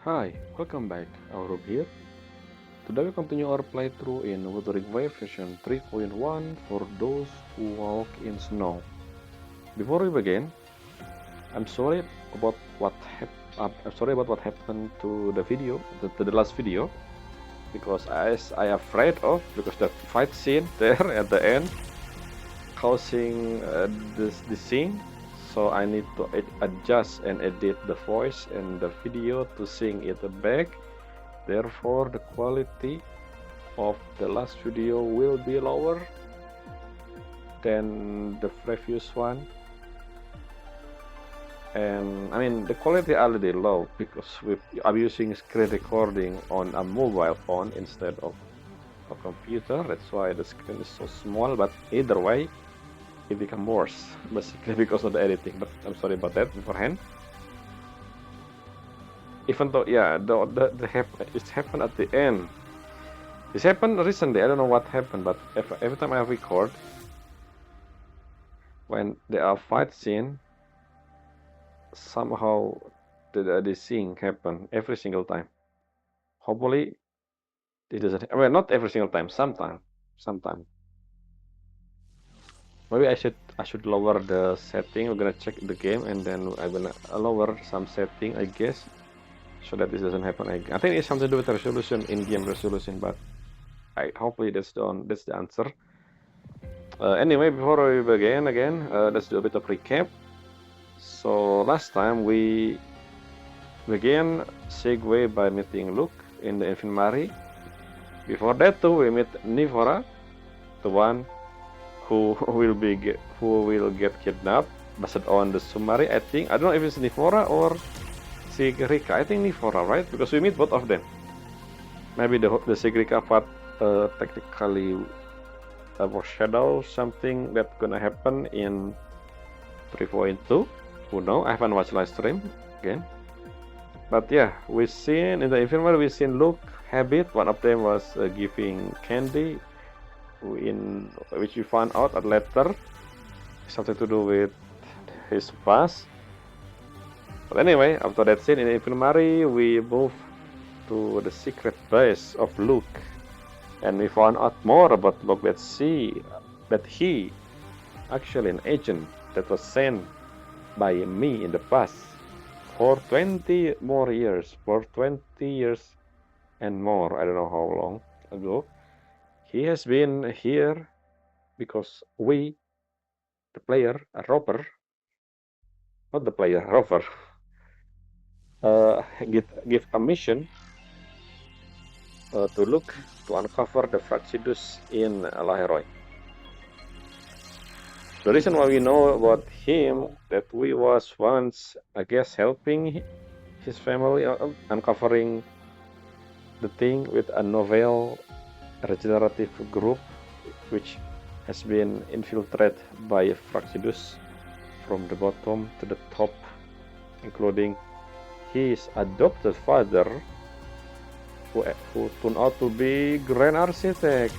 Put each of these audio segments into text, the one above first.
Hi, welcome back, Aurob here. Today we continue our playthrough in Wuthering version 3.1 for those who walk in snow. Before we begin, I'm sorry about I'm sorry about what happened to the video, to the last video, because as I afraid of, because that fight scene there at the end causing this scene, so I need to adjust and edit the voice and the video to sing it back. Therefore, the quality of the last video will be lower than the previous one. And I mean, the quality already low because I'm using screen recording on a mobile phone instead of a computer. That's why the screen is so small. But either way, it become worse, basically because of the editing. But I'm sorry about that beforehand. Even though, yeah, it happened at the end. This happened recently. I don't know what happened, but every time I record, when there are fight scene, somehow the scene happen every single time. Hopefully, it doesn't. Well, not every single time. Sometime. Maybe I should lower the setting. We're gonna check the game and then I'm gonna lower some setting, I guess, so that this doesn't happen again. I think it's something to do with the resolution, in-game resolution, but hopefully that's the answer. Anyway, before we begin again, let's do a bit of recap. So last time we began Segue by meeting Luuk in the infirmary. Before that too, we meet Nivora, the one who will get kidnapped based on the summary. I think I don't know if it's Nivora or Sigrika. I think Nivora, right? Because we meet both of them. Maybe the Sigrika part technically foreshadow something that's gonna happen in 3.2. Who know? I haven't watched live stream again. But yeah, we seen in the infirmary, we seen Luuk habit. One of them was giving candy, in which we found out later something to do with his past. But anyway, after that scene in the infirmary, we move to the secret base of Luuk, and we found out more about Luuk. That he actually an agent that was sent by me in the past for 20 more years, for 20 years and more. I don't know how long ago. He has been here because we, the player, a rover, not the player, rover, give a mission to look to uncover the Fractidus in Lahai-Roi. The reason why we know about him that we was once, I guess, helping his family uncovering the thing with a novel regenerative group which has been infiltrated by Fractidus from the bottom to the top, including his adopted father, who turned out to be Grand Architect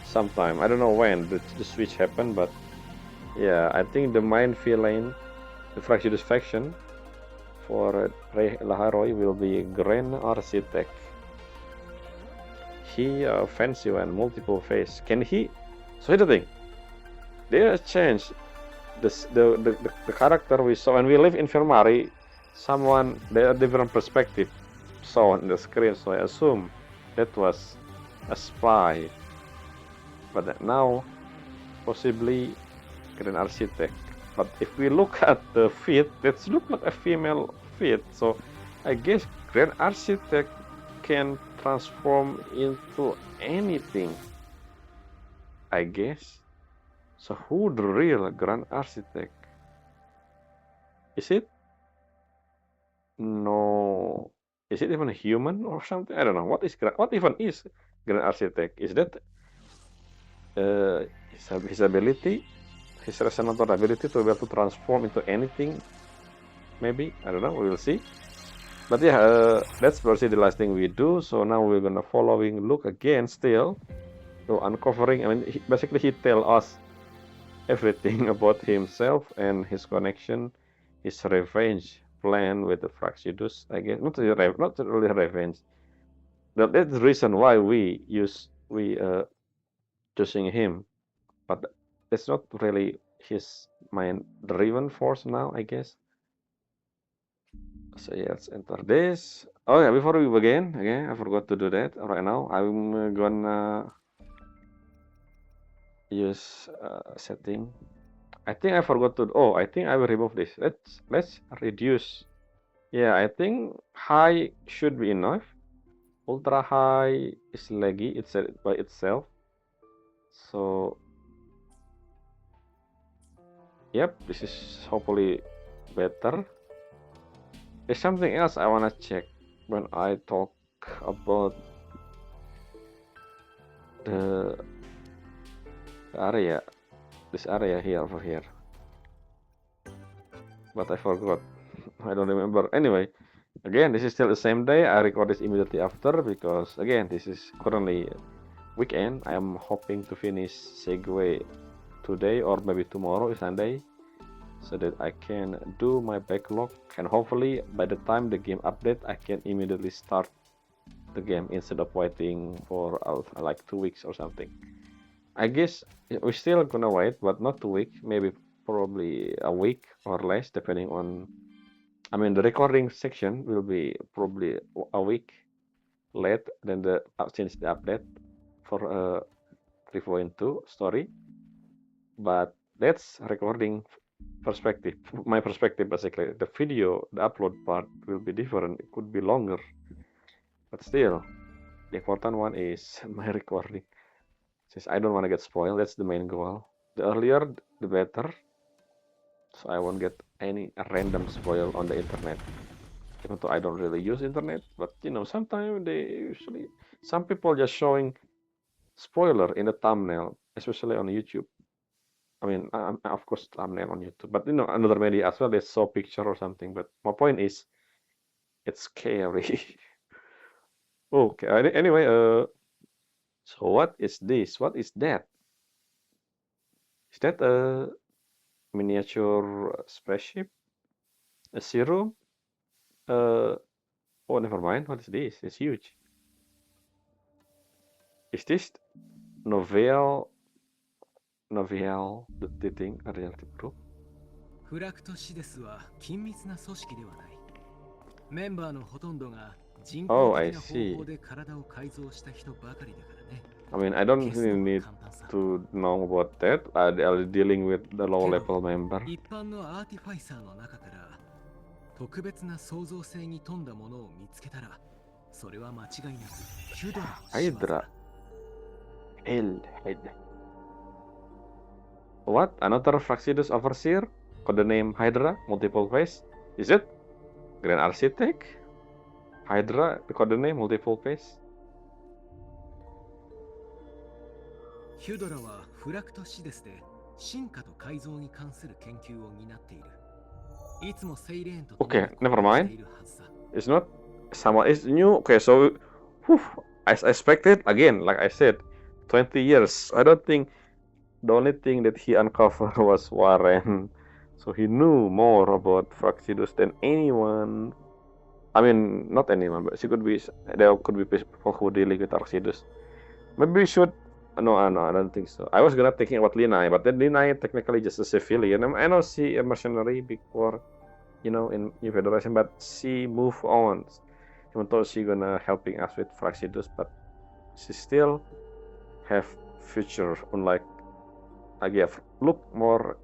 sometime. I don't know when the switch happened, but yeah, I think the main villain, the Fractidus faction for Lahai-Roi will be Grand Architect. He fancy and multiple face. Can he? So here's the thing. They changed the character we saw when we live in infirmary. Someone they a different perspective saw on the screen, so I assume that was a spy. But now, possibly Grand Architect. But if we look at the feet, that looks like a female feet. So I guess Grand Architect can transform into anything, I guess. So who the real Grand Architect? Is it? No. Is it even human or something? I don't know. What even is Grand Architect? Is that his ability, his resonator ability to be able to transform into anything? Maybe, I don't know. We will see. But yeah, that's basically the last thing we do. So now we're gonna following Luuk again still. So uncovering, I mean, basically he tell us everything about himself and his connection, his revenge plan with the Fraxidus, I guess. Not really revenge. That's the reason why we choosing him, but it's not really his main driven force now, I guess. So yeah, let's enter this. Oh yeah, before we begin, okay, I forgot to do that. Right now, I'm gonna use setting. I think I forgot to. Oh, I think I will remove this. Let's reduce. Yeah, I think high should be enough. Ultra high is laggy by itself. So yep, this is hopefully better. There's something else I wanna check when I talk about the area, this area here over here. But I forgot. I don't remember. Anyway, again, this is still the same day. I record this immediately after because again, this is currently weekend. I am hoping to finish Segue today or maybe tomorrow is Sunday, so that I can do my backlog and hopefully by the time the game update, I can immediately start the game instead of waiting for like 2 weeks or something. I guess we're still gonna wait, but not 2 weeks, maybe probably a week or less, depending on. I mean, the recording section will be probably a week late than since the update for 3.2 story. But that's recording perspective. My perspective basically. The video, the upload part will be different. It could be longer, but still, the important one is my recording. Since I don't want to get spoiled, that's the main goal. The earlier, the better. So I won't get any random spoil on the internet. Even though I don't really use internet, but sometimes some people just showing spoiler in the thumbnail, especially on YouTube. I mean, of course, thumbnail on YouTube, but another media as well, they show picture or something. But my point is, it's scary. Okay. Anyway, so what is this? What is that? Is that a miniature spaceship? A serum? Uh, oh, never mind. What is this? It's huge. Is this novel? Novel, the thing, a reality proof? フラクトシデスは緊密な組織ではない。メンバーのほとんどが人工 Oh, I 的な方 see. 法で体を改造した人ばかりだからね。I mean, I don't really need to know about that. I'll dealing with the low level member. 一般のアーティファイサーの中から特別な創造性に富んだものを見つけたら、それは間違いなくヒュドラの仕業だ。El head. What? Another Fraxidus Overseer? Codename Hydra? Multiple face? Is it? Grand Architect? Hydra? The codename Multiple face? ヒュドラはフラクトシデスで進化と改造に関する研究を担っている。いつもセイレーンと共に Okay, never mind. しているはずだ。It's not someone is new. Okay, so as expected, again, like I said, 20 years. I don't think the only thing that he uncovered was Warren. So he knew more about Fraxidus than anyone. I mean, not anyone, but there could be people who dealing with Fraxidus. Maybe we should. No, I don't think so. I was gonna thinking about Linai, but then Linai technically just a civilian. I know she a mercenary before, in New Federation, but she moved on. Even though she gonna helping us with Fraxidus, but she still have future. Unlike I guess Luuk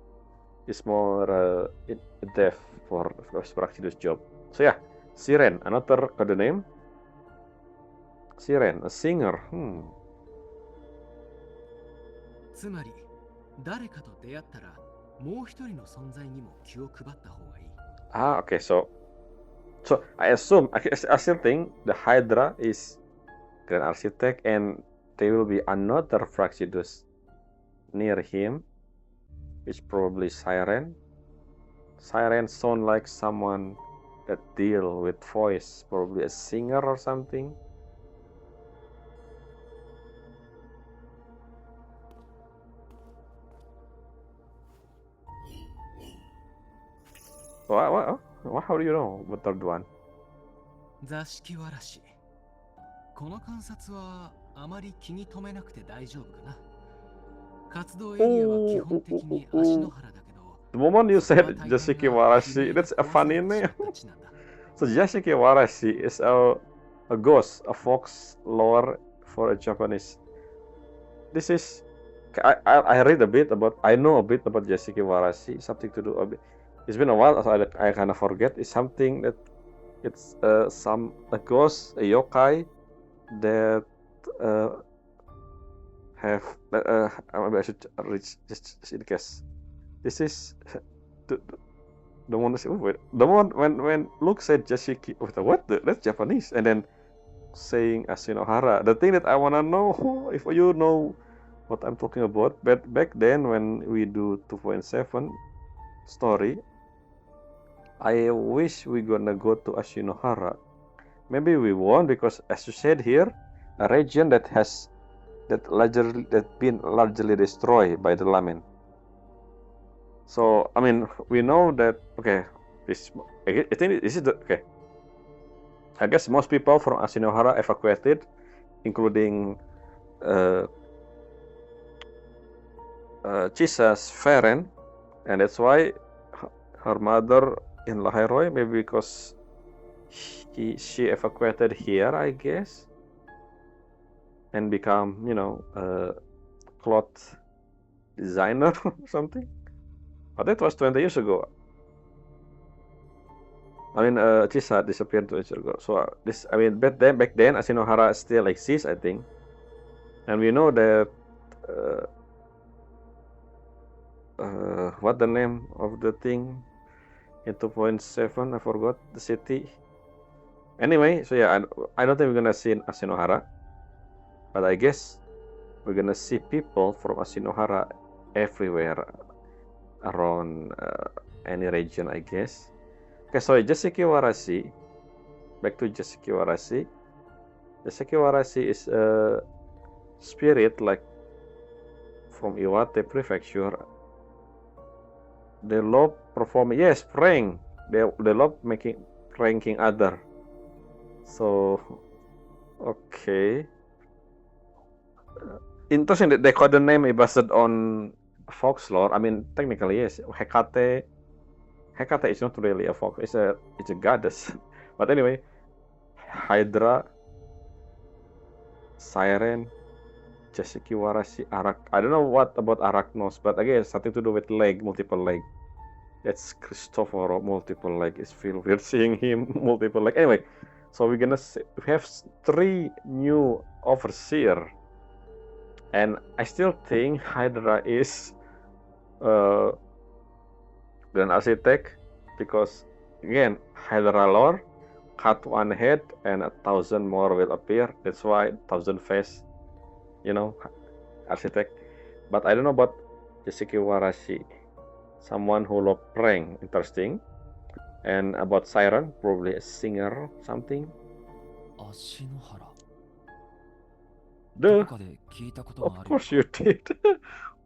is more in depth for Fraxidus job. So yeah, Siren, another code name. Siren, a singer. つまり誰かと出会ったらもう一人の存在にも気を配った方がいい。Ah, okay. So I assume I still think the Hydra is Grand Architect, and there will be another Fraxidus near him, which probably Siren. Siren sound like someone that deal with voice, probably a singer or something. What? How do you know the third one? 座敷わらし。この観察はあまり気に留めなくて大丈夫かな。活動エリアは基本的に足の原だけど、 The moment you そこは said 大半が Jashikiwarashi, that's a 壊さ funny れてしま name. った地なんだ。 So Jashikiwarashi is a ghost, a fox lore for a Japanese. This is I read a bit about, I know a bit about Jashikiwarashi, something to do a bit. It's been a while, so I kind of forget. It's something that it's a ghost, a yokai that have maybe I should reach just in case. This is the one the one when Luke said Jashiki, what that's Japanese, and then saying Ashinohara. The thing that I wanna know, if you know what I'm talking about, but back then when we do 2.7 story, I wish we gonna go to Ashinohara. Maybe we won't, because as you said here, a region that been largely destroyed by the Lamen. So I mean, we know that. Okay, I think this is the okay. I guess most people from Ashinohara evacuated, including Chisa's parent, and that's why her mother in Lahai-Roi, maybe because she evacuated here, I guess, and become a cloth designer or something. But that was 20 years ago. I mean, Chisa disappeared 20 years ago. So back then, Ashinohara still exists, I think. And we know that what the name of the thing in 2.7? I forgot the city. Anyway, so yeah, I don't think we're gonna see Ashinohara, but I guess we're gonna see people from Ashinohara everywhere around any region, I guess. Okay, so Jashikiwarashi. Back to Jashikiwarashi. Jashikiwarashi is a spirit like from Iwate Prefecture. They love performing, yes, prank. They love pranking other. So okay, interesting that they call the name based on fox lore. I mean, technically yes, Hecate is not really a fox. It's a goddess. But anyway, Hydra, Siren, Jashikiwarashi, I don't know what about Arachnos, but again, something to do with multiple leg. That's Cristoforo, multiple leg. It's feel weird seeing him multiple leg. Anyway, so we have 3 new overseer, and I still think Hydra is Grand Architect, because again, Hydra lore, cut one head and 1,000 more will appear. That's why 1,000 face, Architect. But I don't know about Jashikiwarashi, someone who love prank, interesting. And about Siren, probably a singer, something. 足の原。 Duh, どこかで聞いたこと of があるよ。 course you did.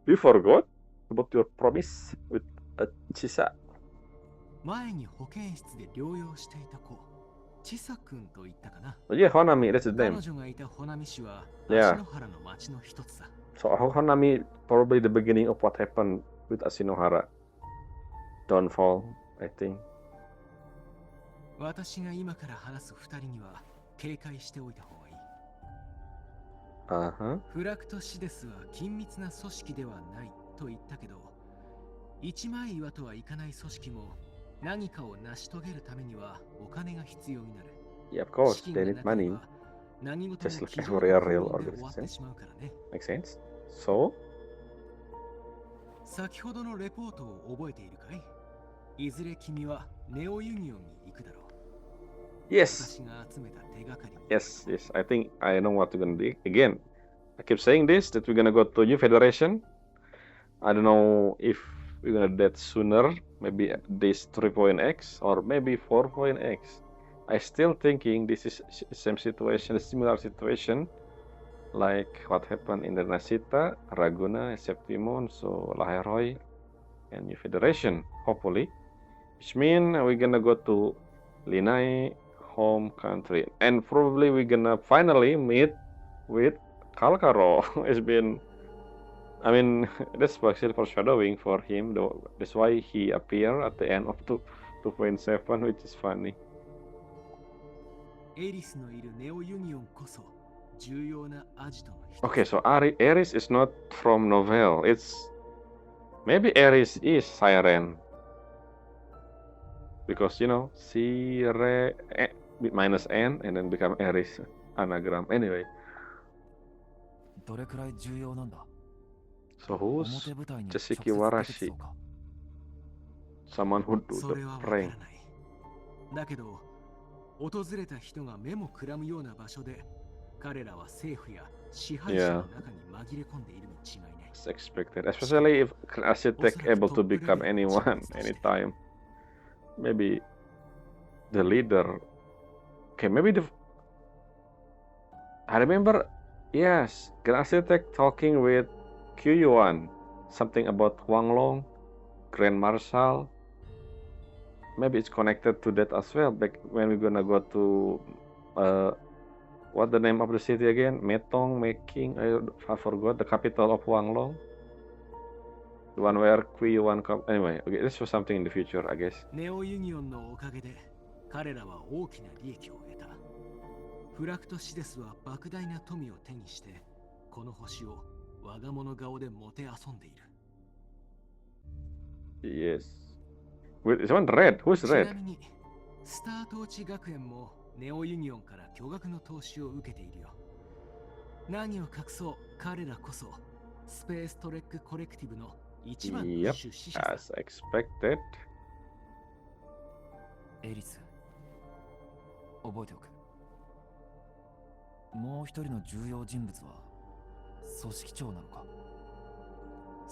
You forgot about your promise with Chisa. 前に保健室で療養していた子、チサ君と言ったかな。 Yeah, Honami, that's his 彼 name. 女がいたホナミ市は Yeah. 芦野原の町の一つさ。 So Honami, probably the beginning of what happened with Ashinohara. Downfall, I think. 私が今から話す二人には警戒しておいた方がいい。 Uh-huh. フラクトシデスは緊密な組織ではないと言ったけど、一枚岩とはいかない組織も何かを成し遂げるためにはお金が必要になる。 Yeah, of course, 資金 they が need なけれ money. ば何事も Just like 机 every 上 real の空論で終わって organization. しまうからね。 Makes sense. So, 先ほどのレポートを覚えているかい？いずれ君はネオユニオンに行くだろう。 yes. 私が集めた手がかりに。 Yes, I think I know what we're gonna do. Again, I keep saying this, that we're gonna go to New Federation. I don't know if we're gonna do that sooner, maybe this 3.x or maybe 4.x. I still thinking this is same situation, a similar situation, like what happened in the Nasita, Raguna, Septimon, so Lahai-Roi, and New Federation, hopefully. Which means we're gonna go to Linai home country. And probably we're gonna finally meet with Kalkaro. It's been, I mean, that's actually foreshadowing for him, though. That's why he appeared at the end of 2.7, which is funny. エリスのいるネオユニオンこそ重要なアジトの一つ。 Okay, so Aris is not from novel. It's maybe Aris is Siren. Because you know, Sire minus N and then become Aris anagram. Anyway, どれくらい重要なんだ so 表 who's 舞台に直接 Jasiki 出てき Warashi? そうか Someone who do そ the れはわからな prank. い。だけど、訪れた人が目もくらむような場所で、彼らは政府や支配者の中に紛れ込んでいるに違いない。 It's expected, especially if architect able to become anyone, anytime. Maybe the leader. Okay, maybe the. I remember, yes, Grand Architect talking with Q1, something about Huang Long, Grand Marshal. Maybe it's connected to that as well. Back when we're gonna go to, what the name of the city again? Metong, Making. I forgot the capital of Huang Long. The one where Q1 come. Anyway, okay, this was something in the future, I guess. ネオユニオンのおかげで、彼らは大きな利益を得た。フラクトシデスは莫大な富を手にして、この星を我が物顔でもて遊んでいる。 Yes. Wait, is one red? Who's ちな red? みに、スタートーチ学園もネオユニオンから巨額の投資を受けているよ。何を隠そう、彼らこそスペーストレックコレクティブの一番の Yep, 出資者さ。 as expected. エリス覚えておくもう一人の重要人物は組織長なのか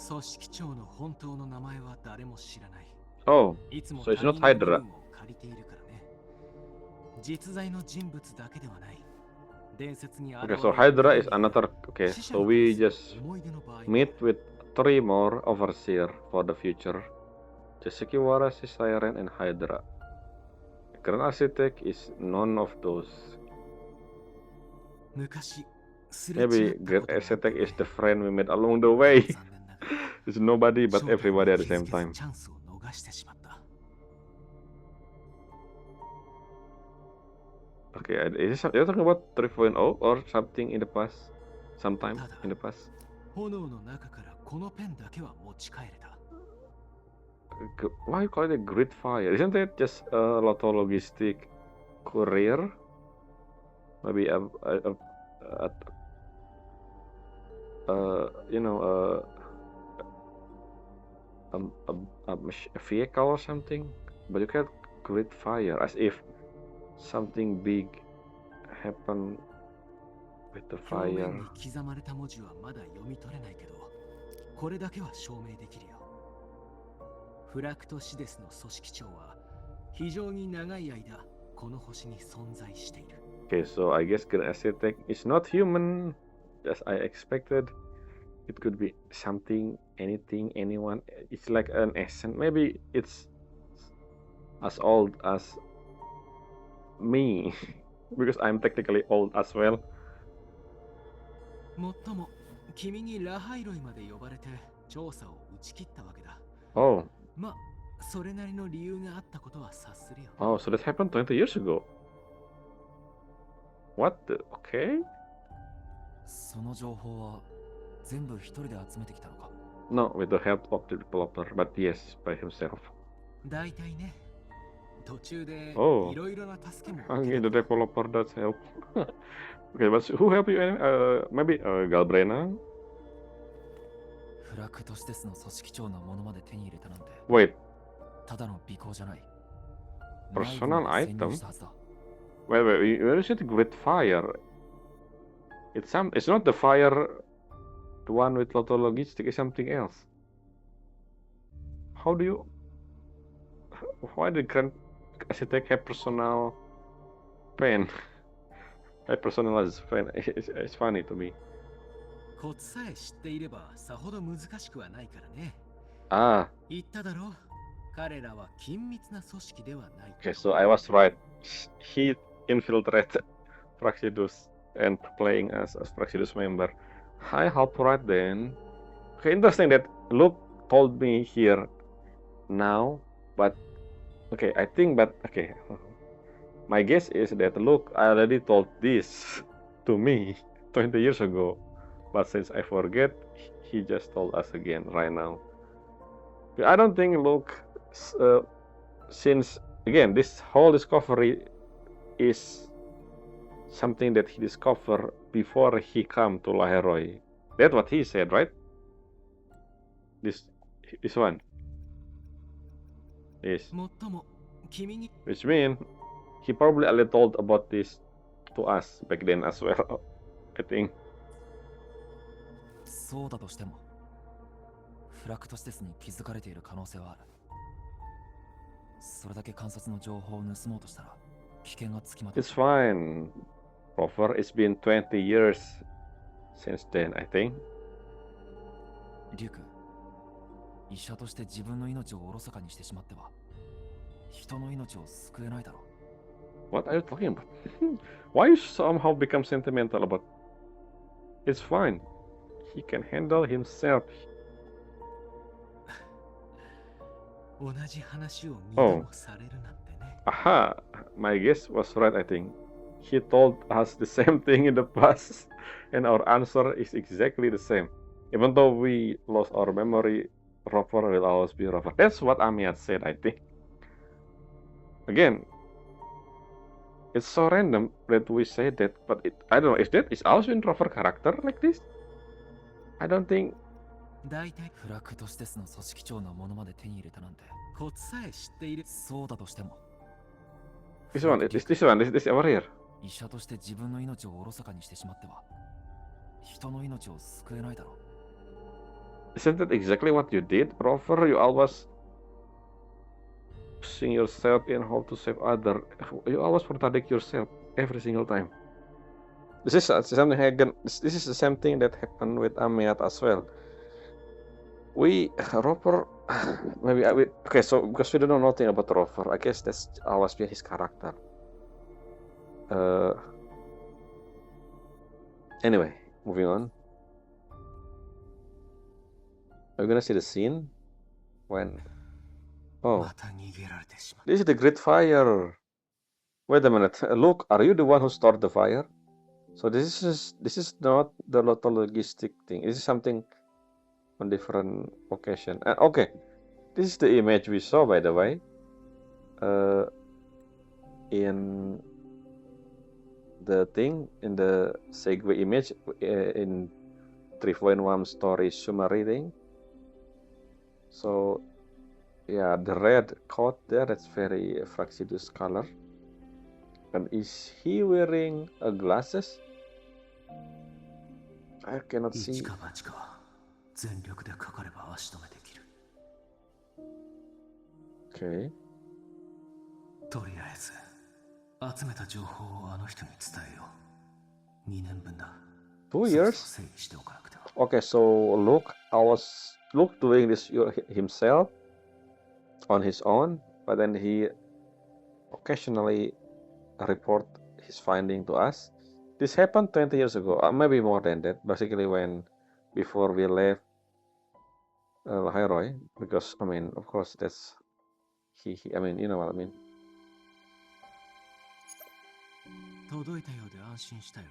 組織長の本当の名前は誰も知らない。 Oh, いつも so it's 他 not 人の Hydra. 部分を借りているからね。実在の人物だけではない。伝説に現れ Okay, る so Hydra is 神々 another. Okay, 死者 so に we 対 just する思い出の場合も meet with 3 more overseer for the future. Jasiki Warashi, Siren, and Hydra. Grand Architect is none of those. 昔すれ違 Maybe った Grand ことがあって Architect ね is the friend we met along the way. 残念ながら It's nobody but 正体に everybody at the 気づ same けず time. チャンスを逃してしまった。 Okay, is this, you're talking about 3.0 or something in the past? Sometime in the past? 炎の中からこのペンだけは持ち帰れた。 Why you call it a grid fire? Isn't it just a lotto logistic courier? Maybe you know, a vehicle or something? But you can't grid fire as if something big happened with the 表面 fire. に刻まれた文字はまだ読み取れないけど、これだけは証明できるよ。フラクトシデスの組織長は非常に長い間この星に存在している。 Okay, so I guess Grand Architect is not human, as I expected. It could be something, anything, anyone. It's like an essence. Maybe it's as old as me, because I'm technically old as well. もっとも、君にラハイロイまで呼ばれて調査を打ち切ったわけだ。 Oh, ま、それなりの理由があったことは察するよ。 oh, so that happened 20 years ago. What the? Okay. その情報は全部一人で集めてきたのか No, with the help of the developer, but yes, by himself. だいたいね、途中で Oh. いろいろな助けも I 受け need た the developer does help. Okay, but who help you? Maybe Galbrena? フラクトシデスの組織長のものまで手に入れたなんて Wait, ただの尾行じゃない Personal 内部まで潜 item? 入したはずだ wait, where is it grid fire? It's not the fire, the one with Lotto Logistic, it's something else. How do you, why did Grand Architect have personal pen? A personalized pen, it's funny to me. コツさえ知っていればさほど難しくはないからね。 Ah, 言っただろう。彼らは緊密な組織ではない。 Okay, so I was right. He infiltrated Praxidus and playing as a Praxidus member. I hope right then. Okay, interesting that Luke told me here now, but okay, I think, but okay. My guess is that Luke already told this to me 20 years ago, but since I forget, he just told us again right now. I don't think Luke, since again, this whole discovery is something that he discovered before he come to Lahai-Roi. That's what he said, right? This one. Yes. もっとも君に Which means he probably already told about this to us back then as well, I think. そうだとしてもフラクト施設に気づかれている可能性はある。それだけ観察の情報を盗もうとしたら危険がつきまとう。 It's fine. Rover, it's been 20 years since then, I think. リュウク、医者として自分の命をおろそかにしてしまっては人の命を救えないだろう。 What are you talking about? Why you somehow become sentimental about? It's fine. He can handle himself. 同じ話を二度もされるなんてね。 Aha! My guess was right, I think. He told us the same thing in the past, and our answer is exactly the same. Even though we lost our memory, Rover will always be Rover. That's what Amiat said, I think. Again, it's so random that we say that, but I don't know, is that is also in Rover character like this? I don't think. 大体フラクト施設の組織長のものまで手に入れたなんて。コツさえ知っている。そうだとしても This one, this over here. 医者として自分の命をおろそかにしてしまっては人の命を救えないだろう。 Isn't that exactly what you did, Rover? You always pushing yourself in how to save other. You always protect yourself every single time. This is something happen. This is the same thing that happened with Amiat as well. Rover, maybe okay. So because we don't know nothing about Rover, I guess that's always be his character. Anyway, moving on. Are we gonna see the scene when? Oh, また逃げられてしまう。 this is the Great Fire. Wait a minute. Look, are you the one who started the fire? So this is not the logistic thing. This is something on different occasion. Okay, this is the image we saw, by the way. In the thing in the Segue image in 3.1 story summary thing. So yeah, the red coat there, that's very Fraxidus color. And is he wearing glasses? I cannot 一 see. か八か全力でかかれば足止めできる。 Okay. とりあえず集めた情報をあの人に伝えよう。2年分だ。 2 そろ years? そろ整理しておかなくては。 Okay, so Luke doing this himself on his own, but then he occasionally report his finding to us. This happened 20 years ago, maybe more than that. Basically, before we left Lahai-Roi, because I mean, of course, that's he. I mean, you know what I mean. 届いたようで安心したよ。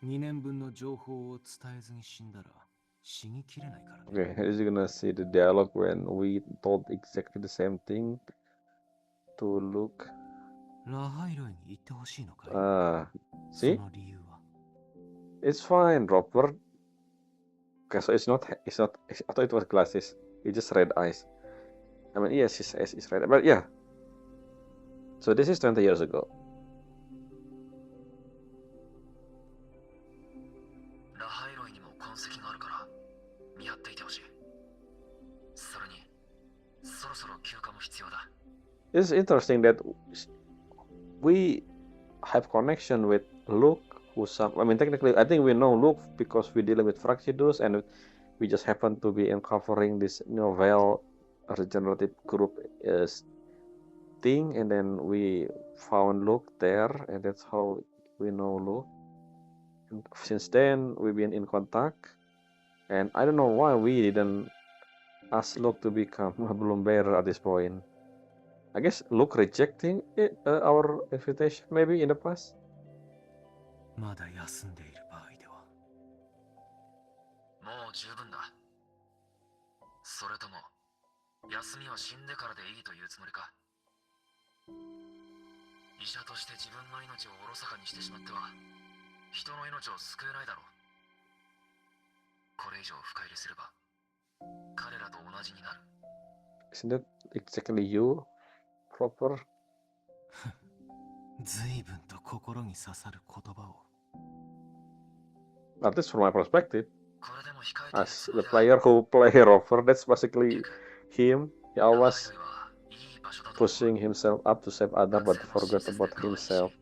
2年分の情報を伝えずに死んだら死にきれないからね。 Okay, as you're gonna see the dialogue when we told exactly the same thing to Luke. ラハイロイに行ってほしいのかい？ そ See, の理由は？ it's fine, Robert. Okay, so it's not. I thought it was glasses. It's just red eyes. I mean, yes, his eyes is red, but yeah. So this is 20 years ago. ラハイロイにも痕跡があるから見張っていてほしい。それにそろそろ休暇も必要だ。 It's interesting that we have connection with Luke, I mean, technically, I think we know Luke because we're dealing with Fraxidus, and we just happen to be uncovering this novel regenerative group thing, and then we found Luuk there, and that's how we know Luuk. And since then, we've been in contact, and I don't know why we didn't ask Luuk to become a bloom bearer at this point. I guess Luuk rejecting our invitation maybe in the past. まだ休んでいる場合では。もう十分だ。それとも休みは死んでからでいいというつもりか。医者として自分の命をおろそかにしてしまっては人の命を救えないだろう。これ以上深入りすれば彼らと同じになる。 Isn't that exactly you, proper? 随分と心に刺さる言葉を。At least from my perspective, これでも控えている as つ the もりだ。 player who play Rover, that's basically him. He always ラハイロイはいい場所だと思う。 pushing himself up to save others, but forgot about himself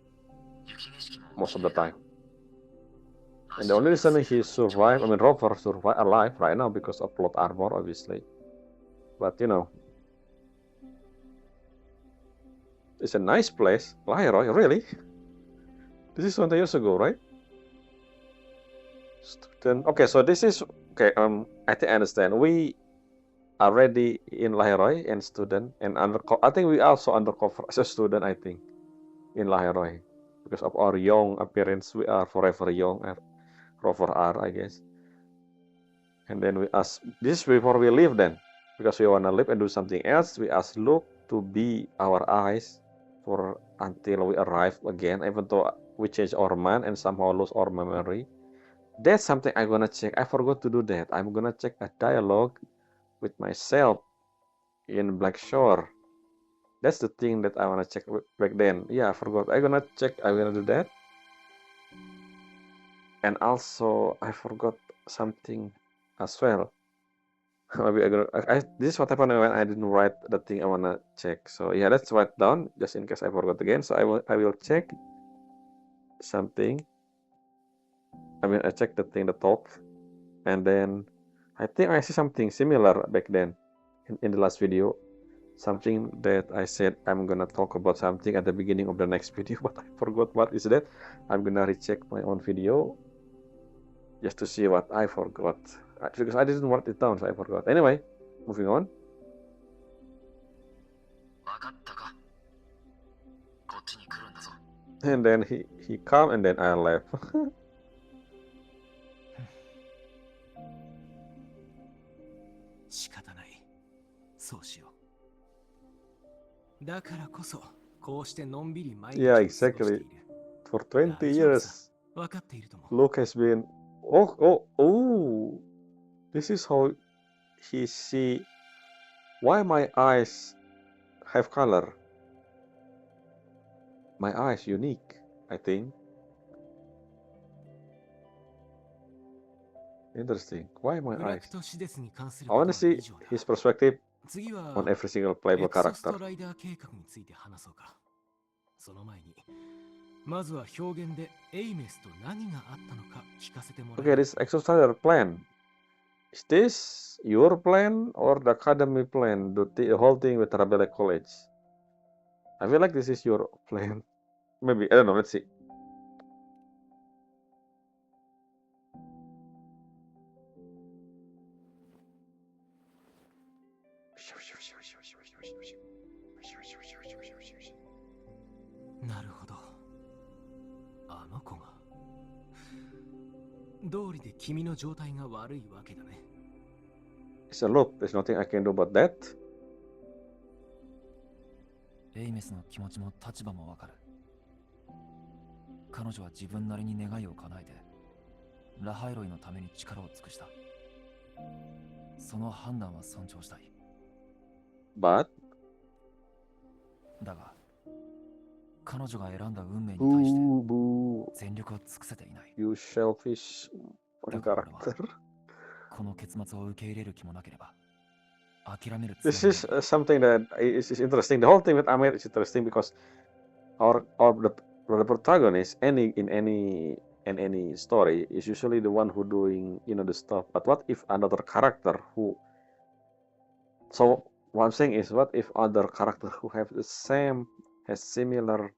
雪景色も most of the time. And the only reason he survived, I mean Rover survived alive right now because of plot armor, obviously. But you know, it's a nice place. Lahai-Roi, really? This is 20 years ago, right? Student. Okay, so this is okay. I think I understand. We are already in Lahai-Roi and student, and I think we also undercover as a student. I think in Lahai-Roi because of our young appearance, we are forever young. Rover are, I guess. And then we ask this before we leave. Then because we wanna leave and do something else, we ask Luuk to be our eyes for until we arrive again. Even though we change our mind and somehow lose our memory. That's something I'm gonna check. I forgot to do that. I'm gonna check a dialogue with myself in Black Shore. That's the thing that I wanna check back then. Yeah, I forgot. I'm gonna check. I'm gonna do that. And also, I forgot something as well. Maybe this is what happened when I didn't write the thing I wanna check. So yeah, let's write down just in case I forgot again. So I will check something. I mean, I check the thing, the top, and then I think I see something similar back then in the last video. Something that I said I'm gonna talk about something at the beginning of the next video, but I forgot what is that. I'm gonna recheck my own video just to see what I forgot because I didn't write it down, so I forgot. Anyway, moving on. 分かったか。こっちに来るんだぞ。 And then he come and then I left. 仕方ない。そうしよう。だからこそ、こうしてのんびり毎日 Yeah, を過ごしてい exactly. る。 For 20大丈夫さ。 years, 分かっているとも。 Luuk has been. Oh! This is how he see. Why my eyes have color? My eyes unique, I think. Interesting. Why my フラ eyes? クトシデスに関する I こ want と to は see 以上だ。 his perspective 次は on every single エ playable クソスト character. ライダー計画について話そうか。その前に、まずは表現でエイメスと何があったのか聞かせてもら Okay, える。 this exostrider plan. Is this your plan or the academy plan? The whole thing with Rebellion College. I feel like this is your plan. Maybe, I don't know, let's see. .なるほど。あの子が。道理で君の状態が悪いわけだね。 It's a loop. There's nothing I can do about that. エイメスの気持ちも立場もわかる。彼女は自分なりに願いを叶えてラハイロイのために力を尽くした。その判断は尊重したい。 But だが彼女が選んだ運命に対して boo, 全力を尽くせていない。 you selfish だから俺は character. この結末を受け入れる気もなければ諦めるつ This もり is something that is interesting. The whole thing with Amir is interesting because the protagonist in any story is usually the one who doing the stuff. But what if another character who, so what I'm saying is, what if other character who have has similar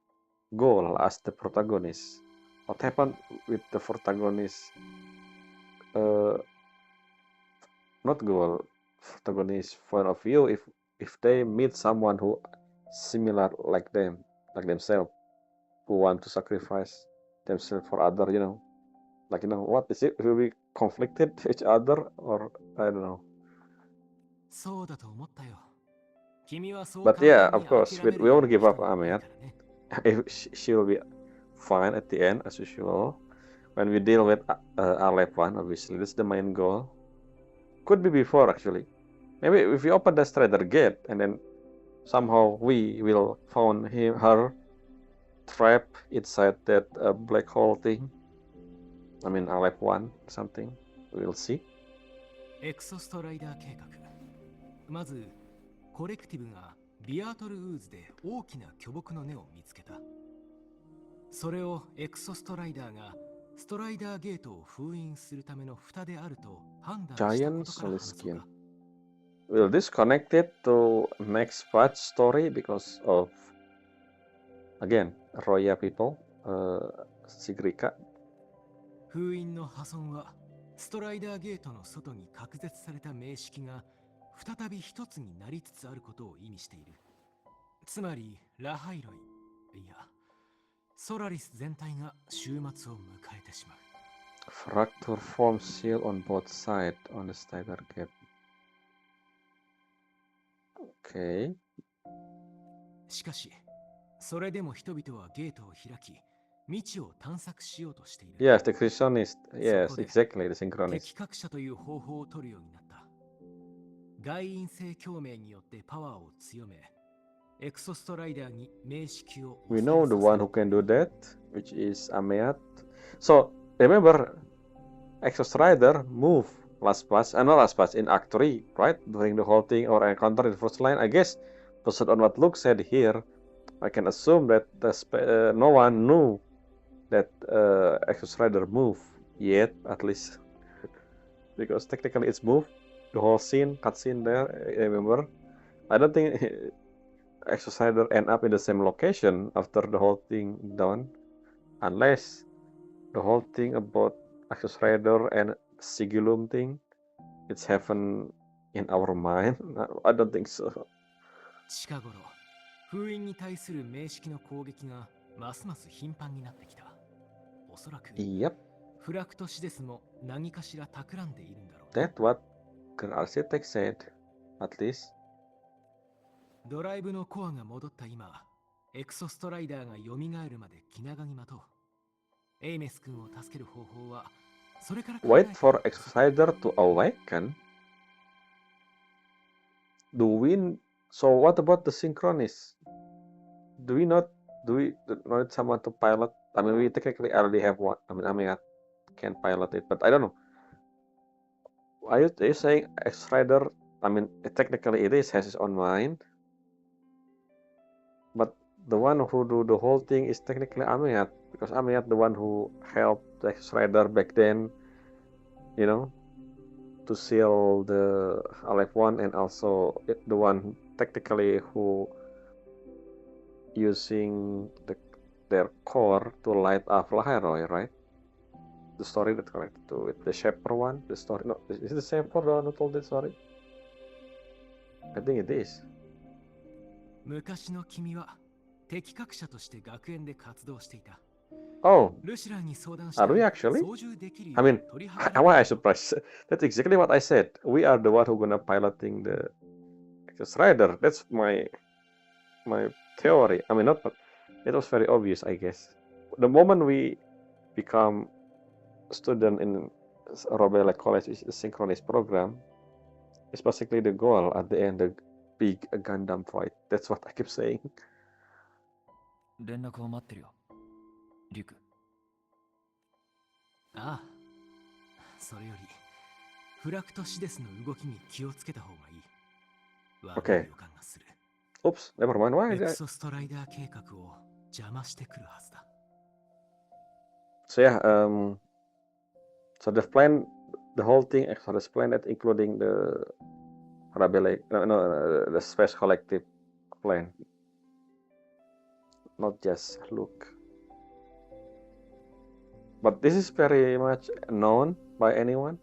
goal as the protagonist? What happened with the protagonist? Not goal, protagonist point of view. If they meet someone who similar like themselves, who want to sacrifice themselves for other, what is it? Will we conflicted each other, or I don't know. そうだと思ったよ。君はそう But 簡 yeah, 単に of course, 諦め we るよう won't な give 人 up ではない Ahmed. からね。If she will be fine at the end as usual. When we deal with Alep one, obviously that's the main goal. Could be before actually. Maybe if we open the Strider gate and then somehow we will found her trapped inside that black hole thing. I mean Alep one something. We'll see. エクソストライダー計画。まず、コレクティブがビアートルウーズで大きな巨木の根を見つけた。それをエクソストライダーがストライダーゲートを封印するための蓋であると判断したことから話そうか。Will this connect it to next patch story because of again Roya people, Sigrika? 封印の破損はストライダーゲートの外に隔絶された名式が再び一つになりつつあることを意味している。つまりラハイロイ、いやソラリス全体が終末を迎えてしまう。Fracture forms seal on both sides on the Strider gate. Okay. しかし、それでも人々はゲートを開き、未知を探索しようとしている。Yes, the Christianist. Yes, exactly, the Synchronist. 敵格者という方法を取るようになった。外因性共鳴によってパワーを強め、エクソストライダーに名式を We know the one who can do that, which is Ameat. So remember, Exostrider move last patch, not last patch, in Act 3, right? During the whole thing or encounter in the first line. I guess, based on what Luke said here, I can assume that no one knew that Exostrider move yet, at least. Because technically it's moved. The whole cutscene there, remember? I don't think Exostrider end up in the same location after the whole thing done, unless the whole thing about Exostrider and Sigilum thing, it's happened in our mind. I don't think so. 近頃、封印に対する名式の攻撃がますます頻繁になってきた。おそらく、Yep, フラクトシデスも何かしら企んでいるんだろう。that's what the architect said, at least. ドライブのコアが戻った今、エクソストライダーが蘇るまで気長に待とう。エイメス君を助ける方法は、それから考えて Wait for Exostrider to awaken? So what about the Synchronist? Do we not need someone to pilot? I mean, we technically already have one. I mean, I can pilot it, but I don't know. Are you saying Exostrider? I mean, technically it has its own mind, but the one who do the whole thing is technically Amiat, because Amiat the one who helped the X-Rider back then, to seal the Aleph one, and also the one technically who using their core to light up Lahai-Roi, right? The story that connected to it, the Shepherd one, the story. No, is it the Shepherd one who told that story? I think it is. 昔の君は敵格者として学園で活動していた。 Oh, ルシラーに相談して are we actually? 操縦できるよ I う mean, 取り why am I surprised? That's exactly what I said. We are the one who gonna piloting the Rider. That's my theory. I mean, not, but it was very obvious, I guess. The moment we become student in Robele College, which is a synchronous program, it's basically the goal at the end, the big Gundam fight. That's what I keep saying. 連絡を待ってるよ、リュク。ああ、それよりフラクトシデスの動きに気をつけた方がいい。悪い予感がする。 Oops, never mind. Why エ is ク that? ソストライダー計画を邪魔してくるはずだ。 So yeah, so they've planned the whole thing. So they've planned it, including The Space Collective plan. Not just Luuk. But this is very much known by everyone.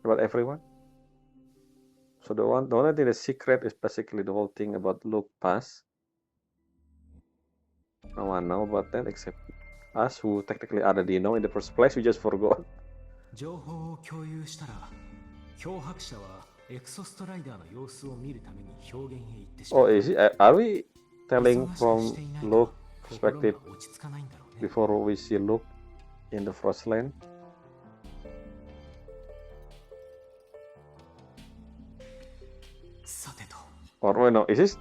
So the only thing, the secret is basically the whole thing about Luuk past. No one know about that except us, who technically already know in the first place. We just forgot. 情報を共有したら、漂白者はエクソストライダーの様子を見るために表現へ行ってしまう。Oh, is it? Are we telling from Luuk perspective 落ち着かないんだろうね。 before we see Luuk in the Frostland? さてと。 Or wait, no, is this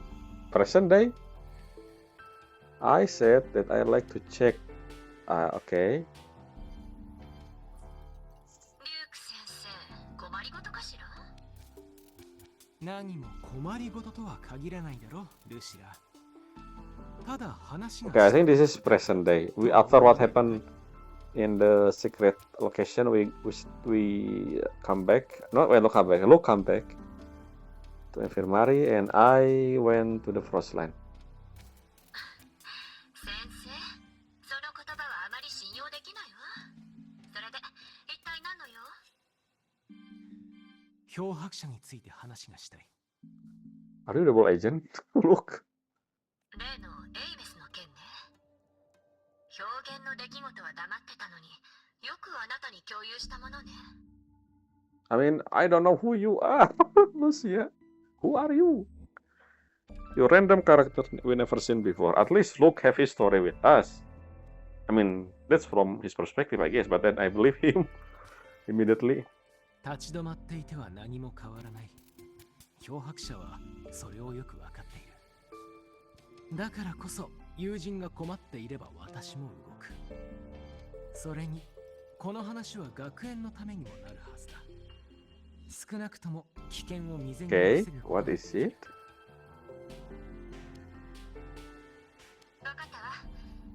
present day? I said that I like to check. Okay. リューク先生、困りごとかしら？何も困りごととは限らないだろ、ルシラ。ただ話が。 Okay, I think this is present day. After what happened in the secret location, we come back. No, wait, Luuk come back to Infirmary, and I went to the Frostland. 先生、その言葉はあまり信用できないわ。それで、一体何の用？漂白者について話がしたい。 Are you double agent? Look. 例のエイメスの件ね。表現の出来事は黙ってたのによくあなたに共有したものね。I mean, I don't know who you are, Lucia. Who are you? You random character we never seen before. At least Luuk have his story with us. I mean, that's from his perspective, I guess. But then I believe him immediately. 立ち止まっていては何も変わらない。漂白者はそれをよく分かっている。だからこそ友人が困っていれば私も動く。それにこの話は学園のためにもなるはずだ。少なくとも危険を未然に防ぐ。 Okay, what is it? 分かったわ。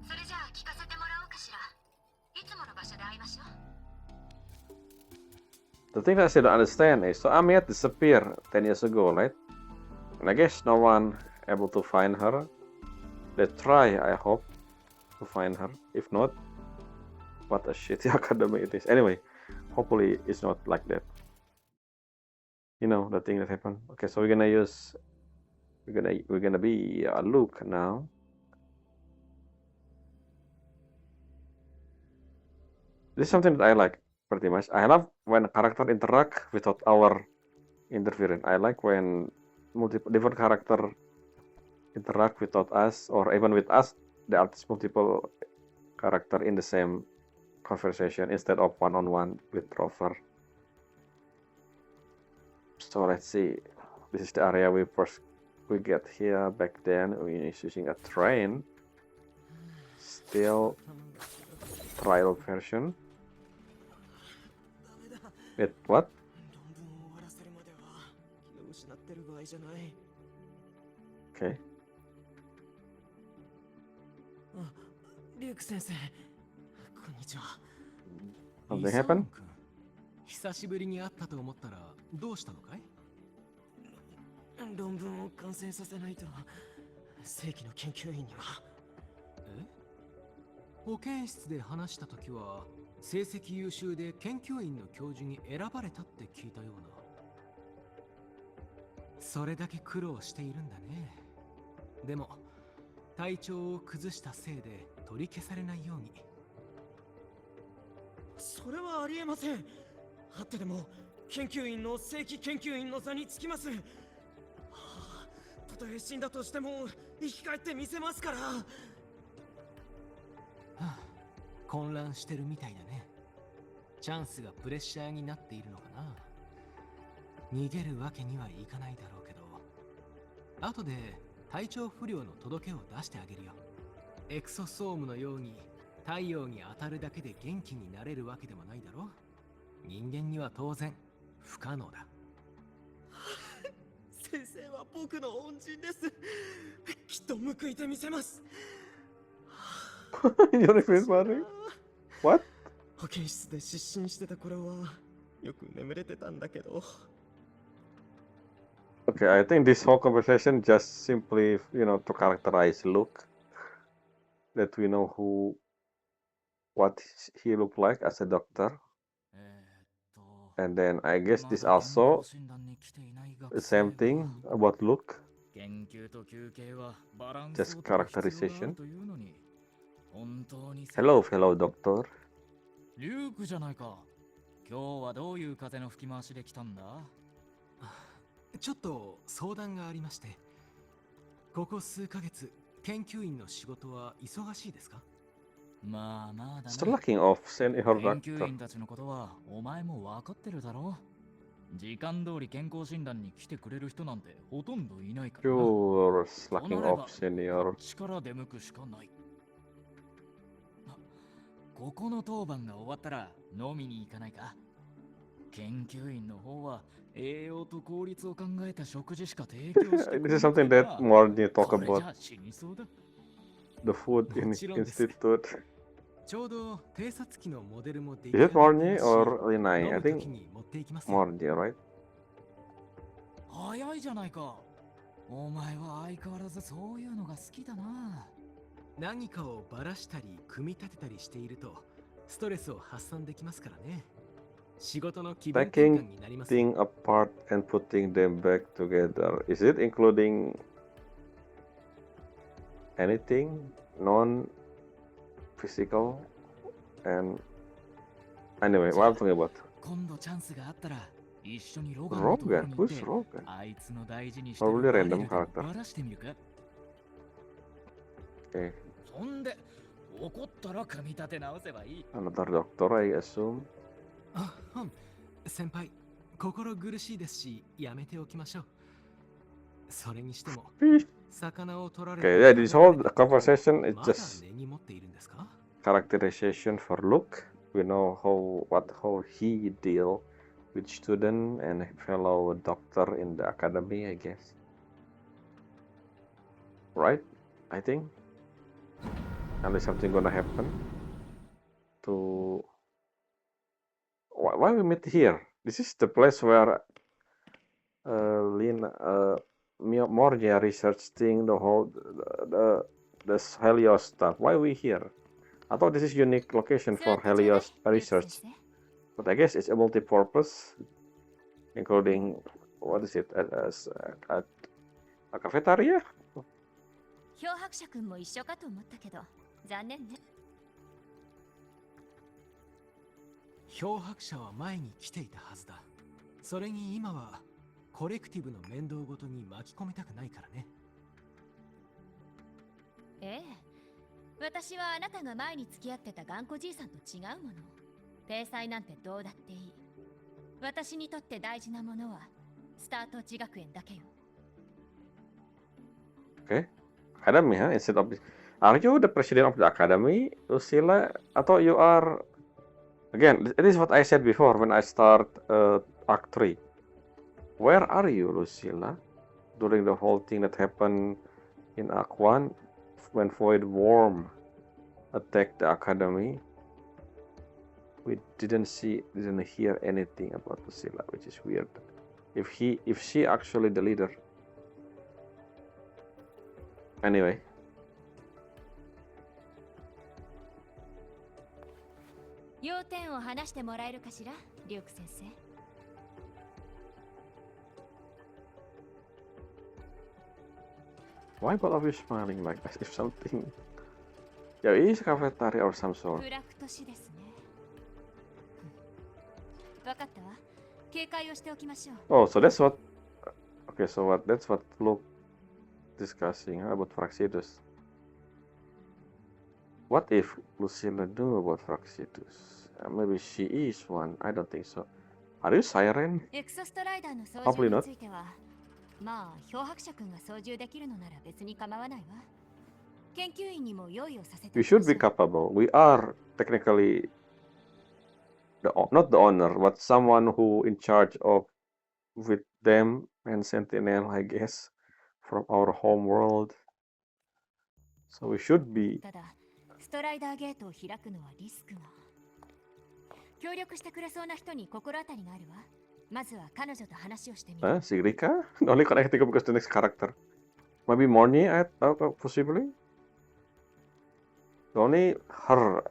それじゃあ聞かせてもらおうかしら。いつもの場所で会いましょう。 The thing that I still don't understand is, so Amiat disappeared 10 years ago, right? And I guess no one able to find her. They try, I hope, to find her. If not, what a shitty academy it is. Anyway, hopefully it's not like that. You know, the thing that happened. Okay, so we're gonna be Luuk now. This is something that I like pretty much. I love when a character interact without our interference. I like when different character interact without us, or even with us, the artist multiple character in the same conversation instead of one-on-one with Rover. So let's see. This is the area we get here. Back then we is using a train. Still trial version. Wait, what? 論文を終わらせるまでは気を失ってる場合じゃない。 Okay. あ、リュウク先生、こんにちは。 Something happened? 久しぶりに会ったと思ったらどうしたのかい？論文を完成させないと正規の研究員には。え？保健室で話したときは成績優秀で研究員の教授に選ばれたって聞いたような。それだけ苦労しているんだね。でも体調を崩したせいで取り消されないように。それはありえません。あってでも研究員の正規研究員の座につきます。はあ、たとえ死んだとしても生き返ってみせますから。はあ、混乱してるみたいだね。チャンスがプレッシャーになっているのかな。逃げるわけにはいかないだろうけど、後で体調不良の届けを出してあげるよ。エクソソームのように太陽に当たるだけで元気になれるわけでもないだろ。人間には当然不可能だ。先生は僕の恩人です。きっと報いてみせます。Your face, Mari? What? 保健室で失神してた頃はよく眠れてたんだけど、Okay, I think this whole conversation just simply, to characterize Luke, that we know what he looked like as a doctor, えーっと and then I guess ま this だ健康 also 診断に来ていない the 学 same 生 thing が about Luke, 研究と休憩はバランス just を取る必要があ characterization. るというのに本当に Hello, fellow doctor. リュークじゃないか。今日はどういう風の吹き回しで来たんだ？ちょっと相談がありまして、ここ数ヶ月研究員の仕事は忙しいですか？まあまあだ Still な。 lacking of senior 研究 doctor. 員たちのことはお前も分かってるだろ。時間通り健康診断に来てくれる人なんてほとんどいないからな。 Sure, と lacking なれ of ばこ senior. っちから出向くしかない。あ、ここの当番が終わったら飲みに行かないか？研究員の方は栄養と効率を考えた食事しか提供してく This れ is なく something て that な。 more you talk これじ about ゃ死にそうだ。 the food in もちろんです。 institute. ちょうど偵察機のモデルも出来 Is 上 it がってい Morny ますし、 or Linai? 飲 I むと think きに持っていきますよ。 Morny, right? 早いじゃないか。お前は相変わらずそういうのが好きだな。何かをばらしたり組み立てたりしているとストレスを発散できますからね。仕事の気分転 Taking 換になりますよ。 things apart and putting them back together. Is it including anything non-physical? And anyway, what I'm talking about? 今度チャンスがあったら一緒にロガンのところ Rogan? に行っ Who's て Rogan? あいつの大事にしてる Probably バレ random ルでも character. ばらしてみるか？ Okay, そんで怒ったら組み立て直せばいい。 another doctor, I assume. あ、先輩、心苦しいですし、やめておきましょう。それにしても、魚を取られ Okay, て yeah, this whole 食べられて conversation is まだ just 根に持っているんですか？ characterization for Luke. We know how he deal with student and fellow doctor in the academy, I guess. Right? I think. Unless something gonna happen to why we meet here? This is the place where Morgia researching the whole the Helios stuff. Why we here? I thought this is unique location 座っ for てちょうだい、 Helios ルーク research, 先生。 but I guess it's a multi-purpose, including what is it? A cafeteria? 漂白者くんも一緒かと思ったけど、残念ね。漂白者は前に来ていたはずだ。それに今はコレクティブの面倒ごとに巻き込みたくないからね。ええ。私はあなたが前に付き合ってた頑固じいさんと違うもの。体裁なんてどうだっていい。私にとって大事なものはスタート地学園だけよ。 Okay. Academy, huh? Instead of are you the president of the academy, Lucilla? I thought you are. Again, this is what I said before when I start Act 3. Where are you, Lucilla? During the whole thing that happened in Act 1 when Void Worm attacked the academy, we didn't hear anything about Lucilla, which is weird. If she actually the leader. Anyway. 要点を話してもらえるかしら、リューク先生。 Why both of you smiling like as if something? Yeah, it is a cafeteria or some sort. フラクト市ですね。わかったわ。警戒をしておきましょう。 Oh, so that's what. Okay, so that's what Luke discussing about Fraxidus. What if Lucilla knew about Fraxidus? Maybe she is one. I don't think so. Are you Siren? エクソストライダーの操 Probably 縦 not. については、まあ漂白者くんが操縦できるのなら別に構わないわ。研究員にも用意をさせて We should be ください。 capable. We are technically not the owner, but someone who in charge of with them and Sentinel, I guess, from our home world. So we should be. ただ、ストライダーゲートを開くのはリスクが。協力してくれそうな人に心当たりがあるわ。まずは彼女と話をしてみる。 Sigrika? Only connecting because the next character. Maybe Morny, possibly? Only her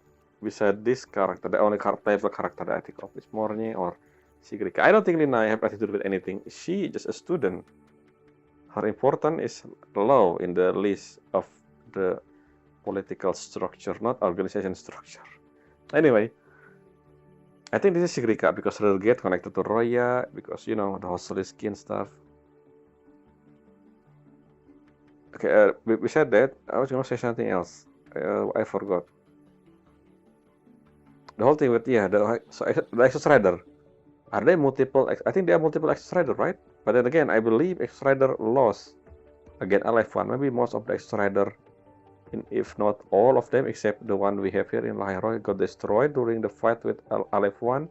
beside this character, the only type of character that I think of is Morny or Sigrika. I don't think Lina have attitude with anything. She just a student. Her importance is low in the list of the political structure, not organization structure. Anyway, I think this is Sigrika because her get connected to Roya because you know the hostile skin stuff. Okay, besides that, I was gonna say something else. I forgot. The whole thing with the Exos Rider. Are they multiple? I think they are multiple Exos Rider, right? But then again, I believe Exos Rider lost against Alef-1. Maybe most of the Exos Rider, if not all of them, except the one we have here in Lahai-Roi, got destroyed during the fight with Alef-1.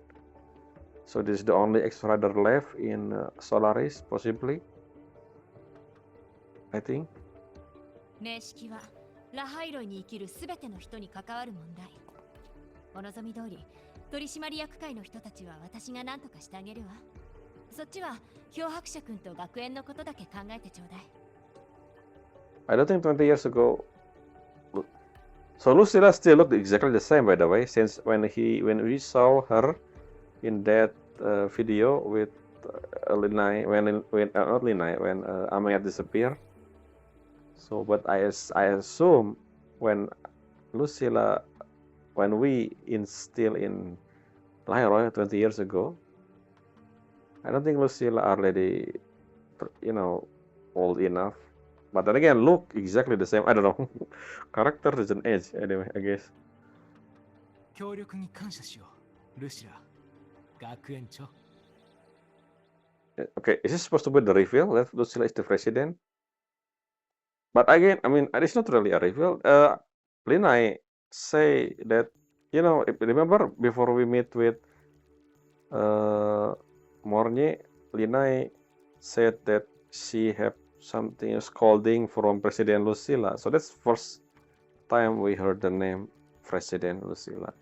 So this is the only Exos Rider left in Solaris, possibly. I think. 名式はラハイロイに生きるすべての人に関わる問題。お望み通り、取締役会の人たちは私が何とかしてあげるわ。そっちは漂白者君と学園のことだけ考えてちょうだい。I don't think 20 years ago. So Lucilla still looked exactly the same, by the way, since when we saw her in that video with Linai, when not Linai, when Amaya disappeared. So, but I assume when Lucilla, when we still in Lahai-Roi 20 years ago, I don't think Lucilla already, you know, old enough. But then again, look exactly the same. I don't know. Character doesn't age anyway, I guess. 協力に感謝しよう、ルシラ。学園長。Okay, is this supposed to be the reveal that Lucilla is the president? But again, I mean, it's not really a reveal. Linai say that, you know, remember before we meet with Morny, Linai said that she have something scolding from President Lucilla. So that's first time we heard the name President Lucilla.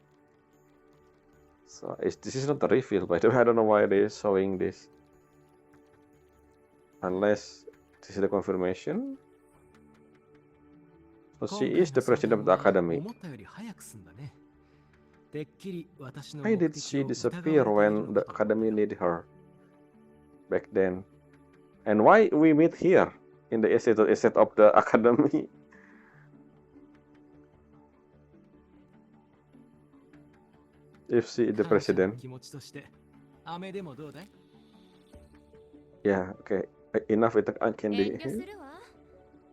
So this is not a reveal, by the way. I don't know why they're showing this. Unless this is the confirmation. So she is the president of the academy. Why did she disappear when the academy needed her back then? And why we meet here in the estate of the academy? If she is the president. Yeah, okay. Enough with the candy. 遠慮するわ。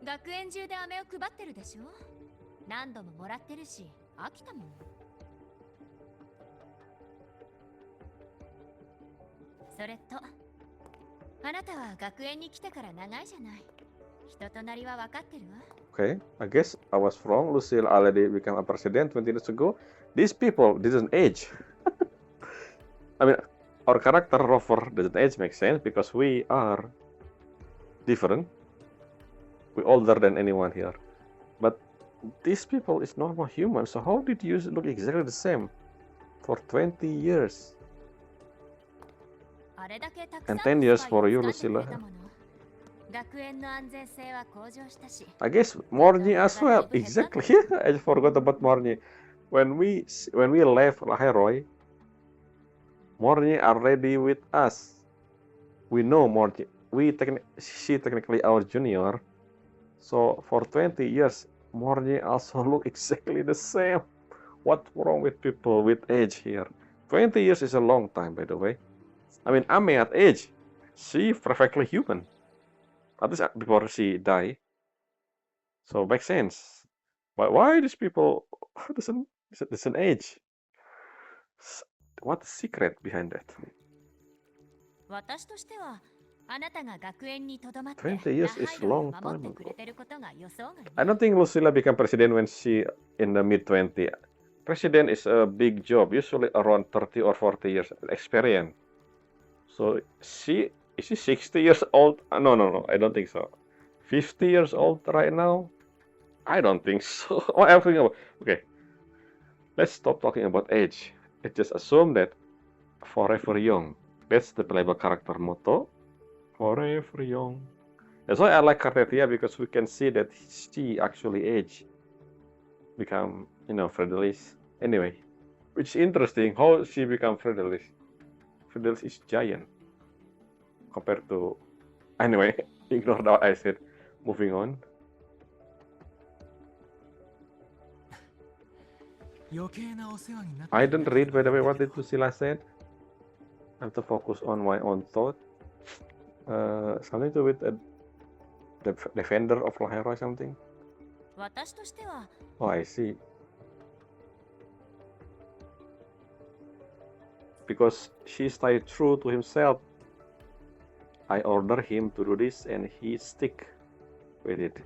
学園中で飴を配ってるでしょ。何度ももらってるし、飽きたもん。それと、あなたは学園に来てから長いじゃない。人となりは分かってるわ。Okay, I guess I was wrong. Lucille already became a president 20 years ago. These people didn't age. I mean, our character Rover doesn't age makes sense because we are different. We're older than anyone here. But these people is normal humans, so how did you look exactly the same for 20 years? And 10 years for you, Lucilla. I guess Morny as well. Exactly. I forgot about Morny. When we left Lahai-Roi, Morny already with us. We know Morny. She technically our junior. So for 20 years, Morny also look exactly the same. What's wrong with people with age here? 20 years is a long time, by the way. I mean, Ame at age, she perfectly human. At least before she die. So makes sense. But why these people doesn't age? What's the secret behind that? 20 years is a long time ago. I don't think Lucilla became president when she in the mid-20. President is a big job, usually around 30 or 40 years experience. So is she 60 years old? No, I don't think so. 50 years old right now? I don't think so. What am I thinking about? Okay, let's stop talking about age. Let's just assume that forever young. That's the playable character motto. Forever young. That's why I like Cartetia, because we can see that she actually aged, become, Fredelis. Anyway, which is interesting how she become Fredelis. Fredelis is giant compared to. Anyway, ignore what I said. Moving on. 余計なお世話になって I いる didn't だけ read, by the way, なんだ what け did ど Lucilla said. I have to focus on my own thought. Something to do with the defender of Lahai-Roi something. 私としては Oh, I see. Because she stayed true to himself, I order him to do this and he stick with it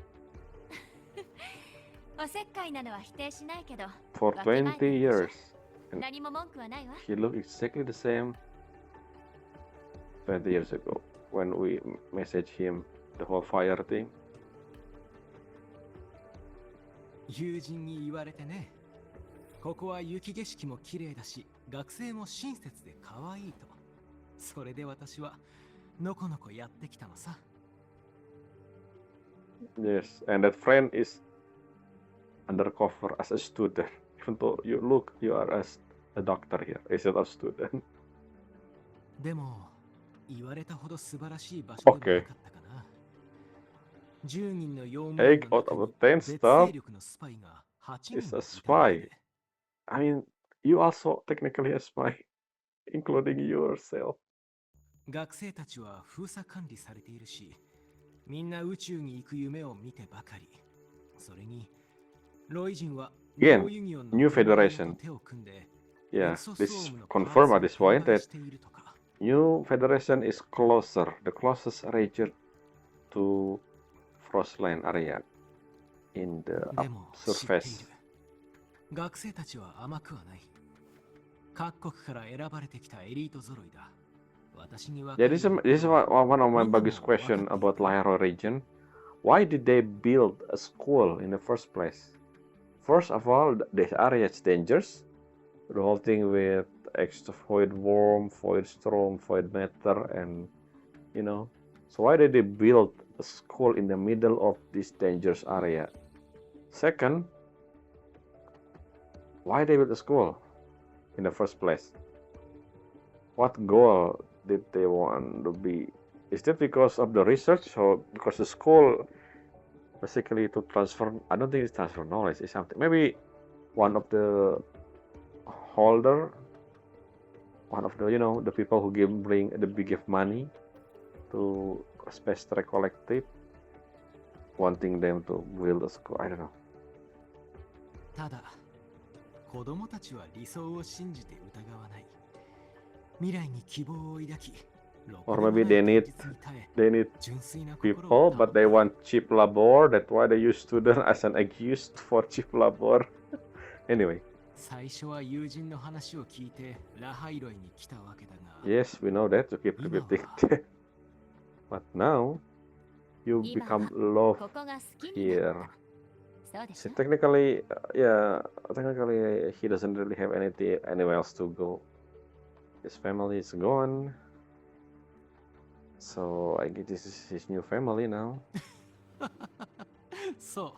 おせっかいなのは否定しないけど for わきまえ 20てるでしょ years. 何も文句はないわ He looked exactly the same 20 years ago when we messaged him the whole fire thing. 友人に言われてね、ここは雪景色も綺麗だし、学生も親切で可愛いと。それで私はのこのこやってきたのさ。Yes, and that friend is undercover as a student. Even though you are as a doctor here, instead of student. でも、言われたほど素晴らしい場所ではなかったかな。10人の用務員 8 の out 中 of に 10 別勢 staff 力のスパイが8 is 人 a もいたわけ spy. で。 I mean, you also technically a spy, including yourself. 学生たちは封鎖管理されているし、みんな宇宙に行く夢を見てばかり。それに、ロイ人は Again, ノーユニオン New の天皇 Federation. と手を組んで、 Yeah, エクソソ this ームの confirm パ at ーツ this を point 転売 that しているとか。 New Federation is closer, the closest region to Frostland area in the でも知っている surface. 学生たちは甘くはない。各国から選ばれてきたエリート揃いだ。私に分か Yeah, る this よう is な this is ことは one of my みんなも biggest 分かってい question る about Lahai-Roi region. Why did they build a school in the first place? First of all, this area is dangerous. The whole thing with extra void worm, void storm, void matter, and So why did they build a school in the middle of this dangerous area? Second, why they build a school in the first place? What goal did they want to be? Is that because of the research or because the school basically to transfer? I don't think it's transfer knowledge. It's something. Maybe one of the holder, one of the the people who bring the big give money to Space Trek Collective, wanting them to build a school. I don't know. ただ、子供たちは理想を信じて疑わない。未来に希望を抱き、 Or maybe they need 純粋な心 people, を but they want cheap labor. That's why they use student as an excuse for cheap labor. Anyway, 最初は友人の話を聞いてラハイロイに来たわけだが、 yes, we know that. You keep repeating that. But now, you 今 become は love ここが好きになっ here. たそうでし So ょ technically, yeah, technically he doesn't really have anywhere else to go. His family is gone. So I guess this is his new family now. そ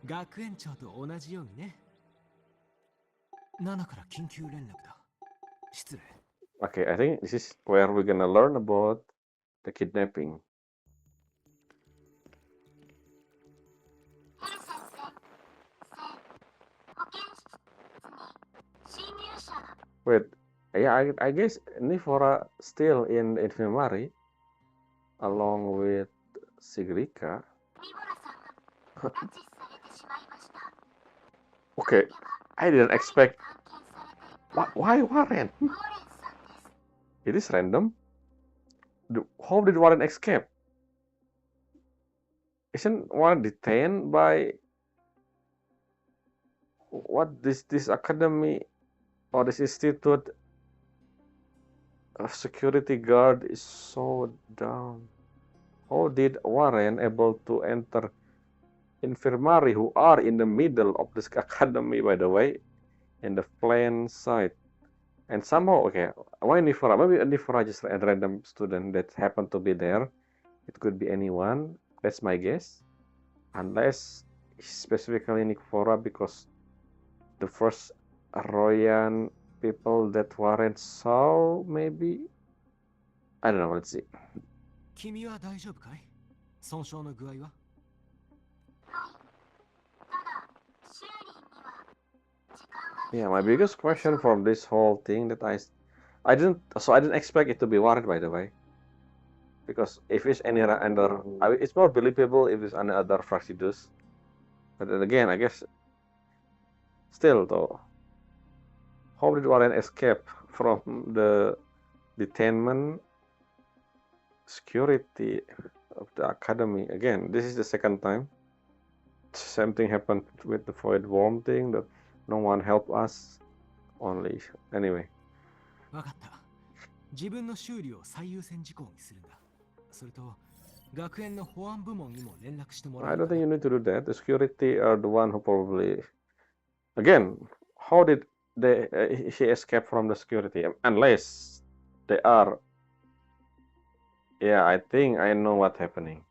う学園長と同じようにね。7から緊急連絡だ。失礼。 Okay, I think this is where we're gonna learn about the kidnapping. Wait, yeah, I guess Nifora still in Infirmary along with Sigrika. Okay, I didn't expect. Why Warren? It is random. How did Warren escape? Isn't Warren detained by what this academy or this institute of security guard is so down? How did Warren able to enter infirmary who are in the middle of this academy, by the way, in the plain sight? And somehow, okay, why Nifora? Maybe Nifora just a random student that happened to be there. It could be anyone. That's my guess. Unless specifically Nifora, because the first Royan people that Warren saw, maybe? I don't know, let's see. 君は大丈夫かい？損傷の具合は？ Yeah, my biggest question from this whole thing that I didn't expect it to be Warren, by the way. Because if it's any under, it's more believable if it's another Fraxidus. But then again, I guess, still though, how did Warren escape from the detainment security of the academy? Again, this is the second time. Same thing happened with the Void Worm thing, that no one helped us. Only anyway. わかった。自分の修理を最優先事項にするんだ。それと、学園の保安部門にも連絡してもら I う don't か think ら。 you need to do that. The security are the one who probably. Again, how did he escape from the security? Unless they are. Yeah, I think I know what's happening.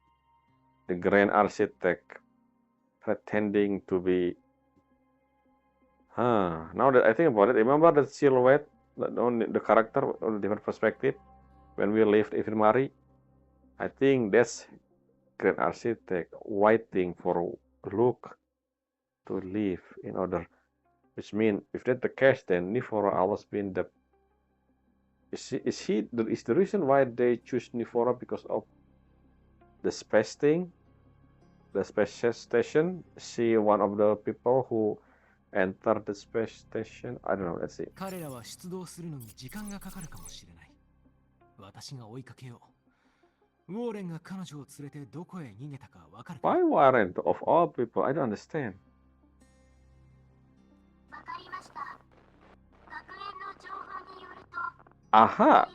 The Grand Architect pretending to be. Now that I think about it, remember the silhouette, the character on a different perspective when we left Infirmary? I think that's Grand Architect waiting for Luuk to leave in order. Which means if that's the case, then Nifora always been the. Is the reason why they choose Nifora because of the space thing, the space station? She one of the people who entered the space station. I don't know. Let's see. 彼らは出動するのに時間がかかるかもしれない。私が追いかけよう。ウォーレンが彼女を連れてどこへ逃げたかわかるか？ Why Warren of all people? I don't understand. わかりました。学園の情報によると、 Aha!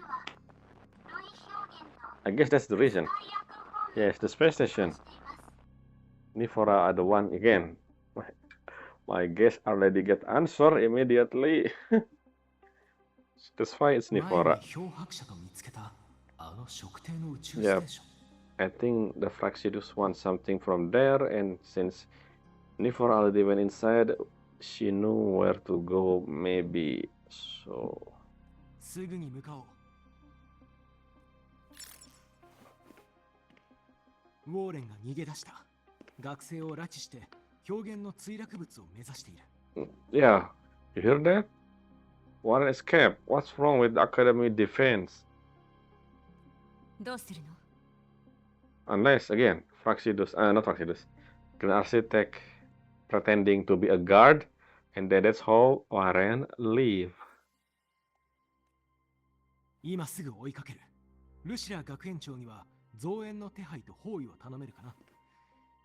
ロイ表現と I guess that's the reason. 最悪方 Yes, the space 面 station. しています。 Nifora are the one again. My guess already get answer immediately. That's why it's 前に Nifora. 漂白者と見つけたあの測定の宇宙ス Yep. テーション。 I think the Fraxidus wants something from there, and since Nifora already went inside, she knew where to go, maybe. So. すぐに向かおう。ウォーレンが逃げ出した。学生を拉致して表現の墜落物を目指している。 Yeah, you hear that? Warren escaped. What's wrong with the Academy defense? どうするの？ Unless, again, Fraxidus, not Fraxidus, Grand Architect pretending to be a guard, and then that's how Warren leave. 今すぐ追いかける。ルシラ学園長には増援の手配と包囲を頼めるかな。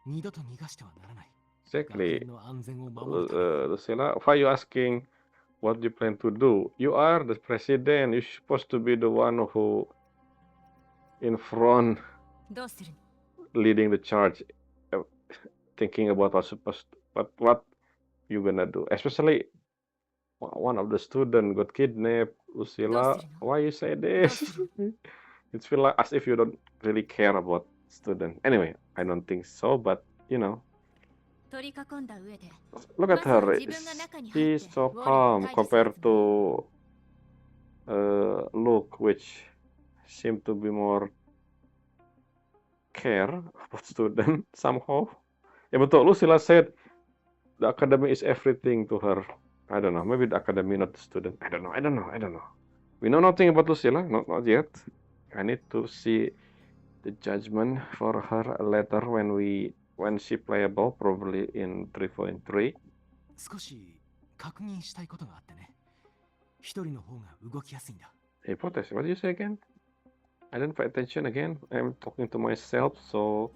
二度と逃がしてはならない。学 Exactly. 園の安全を守るために。 Lucilla, why are you asking what you plan to do? You are the president. You're supposed to be the one who in front どうするの？ leading the charge, thinking about what you gonna do. Especially one of the student got kidnapped. Lucilla, why you say this? It feels like as if you don't really care about student. Anyway, I don't think so, but you know. 取り囲んだ上で Look at her. She's so calm compared to Luuk, which seem to be more care about student somehow. Ya betul, Lucilla said the academy is everything to her. I don't know. Maybe the academy, not the student. I don't know. We know nothing about Lucilla, not yet. I need to see the judgment for her later when she playable, probably in 3.3. 少し確認したいことがあってね。一人の方が動きやすいんだ。 Hey, Potes, what did you say again? I didn't pay attention again. I'm talking to myself, so.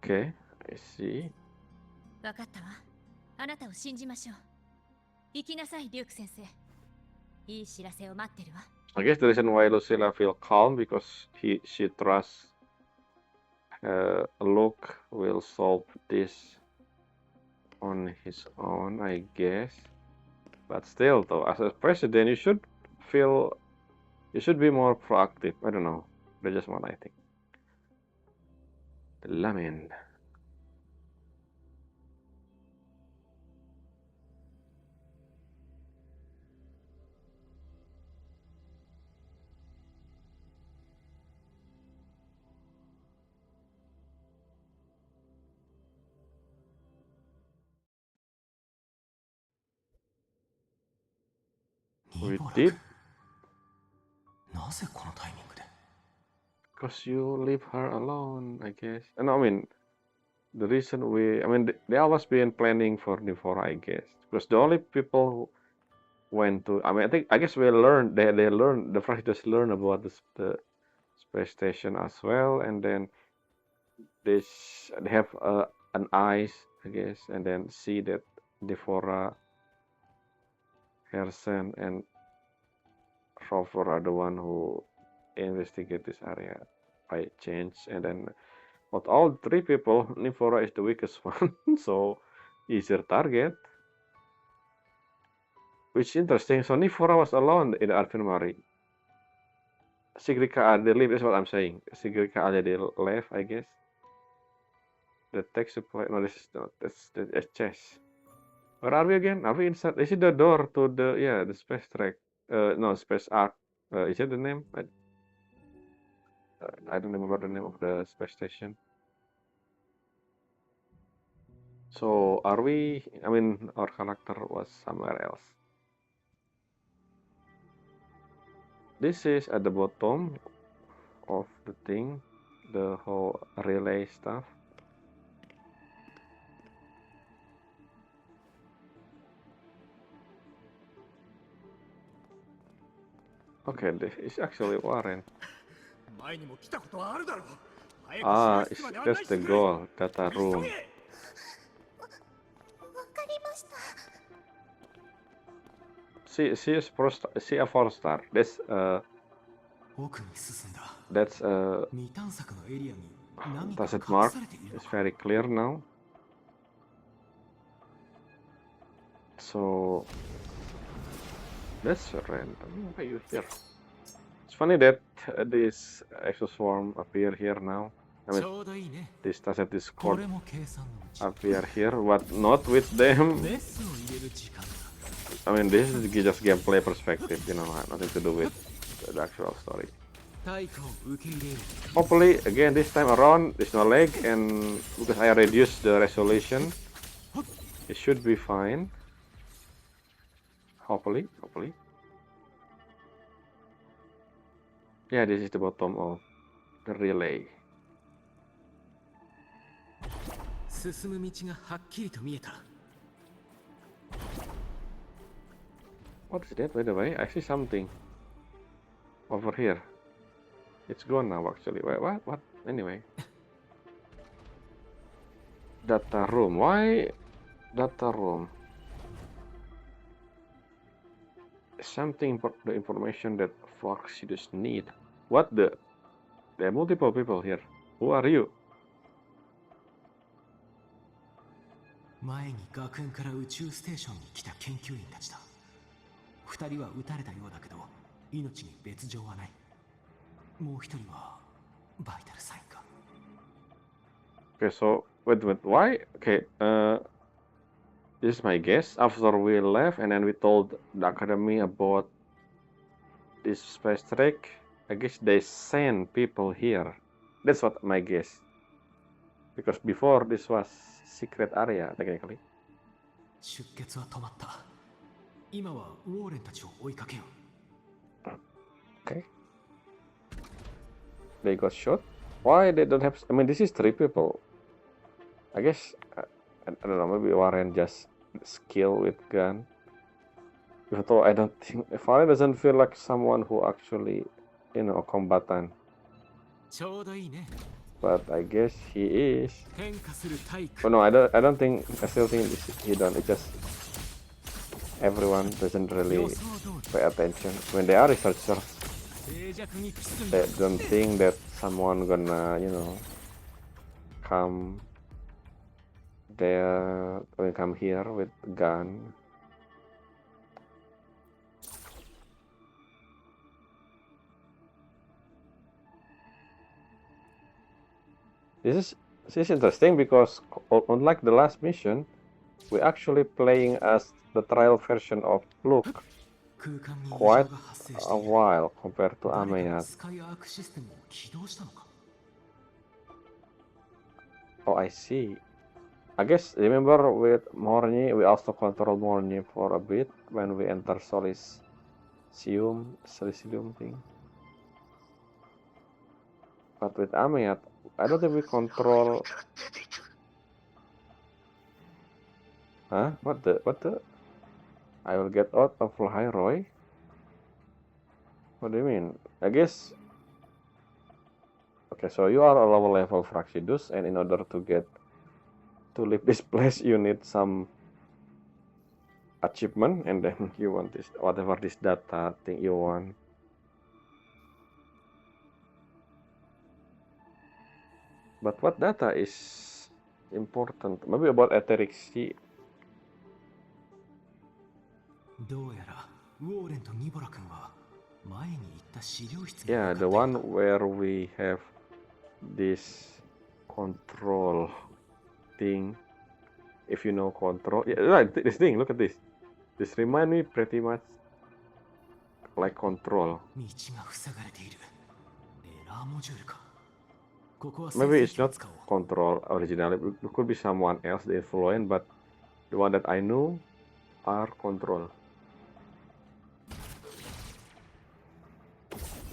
Okay, I see. 分かったわ。あなたを信じましょう。行きなさい、リューク先生。いい知らせを待ってるわ。 I guess the reason why Lucilla feel calm because she trusts Luuk will solve this on his own, I guess. But still, though, as a president, you should be more proactive. I don't know. That's just what I think. The lamin. We did. なぜこのタイミングで Because you leave her alone, I guess. No, I mean, the reason I mean, they always been planning for Nivora, I guess. Because the only people who went to, I mean, I guess they learned, the Fighters learn about the space station as well, and then they have an eyes, I guess, and then see that Nivora, Hersen, and Rover are the one who investigate this area by chance, and then out all three people, Nivora is the weakest one, so easier target. Which is interesting. So Nivora was alone in the infirmary. Sigrika already left, is what I'm saying. Sigrika already left, I guess. The tech supply. No, this is not. That's the chest. Where are we again? Are we inside? Is it the door to the space track? No, space arc. Is it the name? I don't remember the name of the space station. So are we? I mean, our character was somewhere else. This is at the bottom of the thing, the whole relay stuff. Okay, this is actually Warren. 前にも来たことはあるだろう。早く Ah, 指令室まで案 that's 内し the てくれ。 goal, data 急 room. げ。わかりました。 See a 4-star.奥に進んだ。 That's 未探索のエリアに何か does it 隠 mark? されているの It's か。 very clear now. So that's random. Why are you here? It's funny that this exoswarm appear here now. I ち mean, ょうどいいね。 this Tasset こ Discord れも計算のうち。 appear here, but not with them. メスを入れる時間だ。 I mean, this is just gameplay perspective, you know, nothing to do with the actual story. 対価を受け入れる。 Hopefully, again, this time around, there's no lag, and because I reduced the resolution, it should be fine. Hopefully. Yeah, this is the bottom of the relay. 進む道がはっきりと見えた。 What is that, by the way? I see something over here. It's gone now, actually. Wait, what? Anyway. Data room. Why data room? Something the information that Foxidos need. What the? There are multiple people here. Who are you? 前に学園から宇宙ステーションに来た研究員たちだ。二人は撃たれたようだけど、命に別状はない。もう一人はバイタルサインか。 Okay, so wait, why? Okay, this is my guess. After we left and then we told the academy about this space track, I guess they send people here. That's what my guess. Because before this was secret area technically. 出血は止まった。今はウォーレンたちを追いかけよう。 Okay. They got shot. Why they don't have? I mean, this is 3 people. I guess I don't know. Maybe Warren just skill with gun. Although I don't think Warren doesn't feel like someone who actually, you know, a combatant. ちょうどいいね。 But I guess he is. 変化する体 Oh 育。 no, I still think he don't. It's just everyone doesn't really 予想通り pay attention when they are researchers. 静寂に包んだ They don't think that someone gonna, you know, come there when come here with gun. This is interesting because unlike the last mission, we're actually playing as the trial version of Luuk 空間に異常 quite が発生し a ている while compared to 誰かが Ameyat. スカイアークシステムを起動したのか Oh, I see. I guess remember with Morny, we also control Morny for a bit when we enter Silicium thing. But with Ameyat, I don't think we control. Huh? What the? I will get out of Lahai-Roi? What do you mean? I guess. Okay, so you are a lower level Fractidus, and in order to leave this place, you need some achievement, and then you want this whatever this data thing you want. But what data is important? Maybe about etheric sea. どうやらウォーレンとニボラ君は前に行った資料室に Yeah, 向かっ the たよう one だ where we have this control thing. If you know control, yeah, right. This thing. Look at this. This remind me pretty much like control. 道が塞がれているエラーモジュールかここは Maybe 先 it's 生機を not 使おう control originally. It could be someone else, the influence, but the one that I know are control.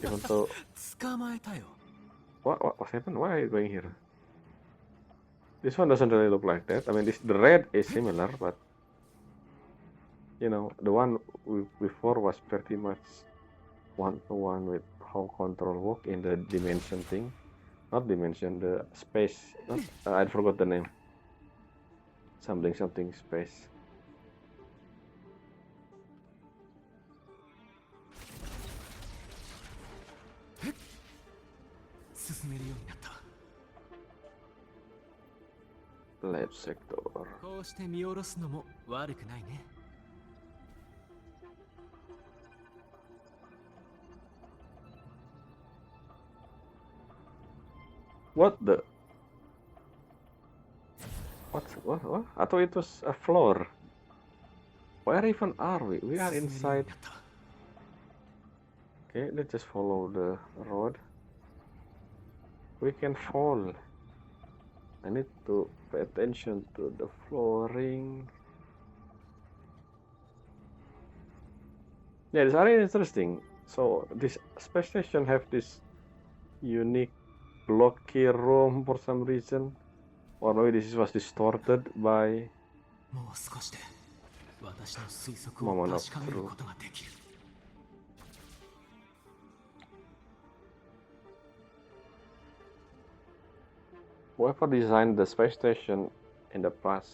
Even though 捕まえたよ what happened? Why are you going here? This one doesn't really look like that. I mean, the red is similar, but you know, the one before was pretty much one-to-one with how control work in the dimension thing. Not dimension, the space. Not, I forgot the name. Something space. 進めるようになった Lab sector. こうして見下ろすのも悪くないね What the? What? I thought it was a floor. Where even are we? We are 進めるように inside. なった Okay, let's just follow the road. We can fall. I need to pay attention to the flooring. Yeah, this area is interesting. So this space station have this unique blocky room for some reason. Or maybe this was distorted by もう少しで私の推測 Moment を of 確かめる truth. ことができる whoever designed the space station in the past.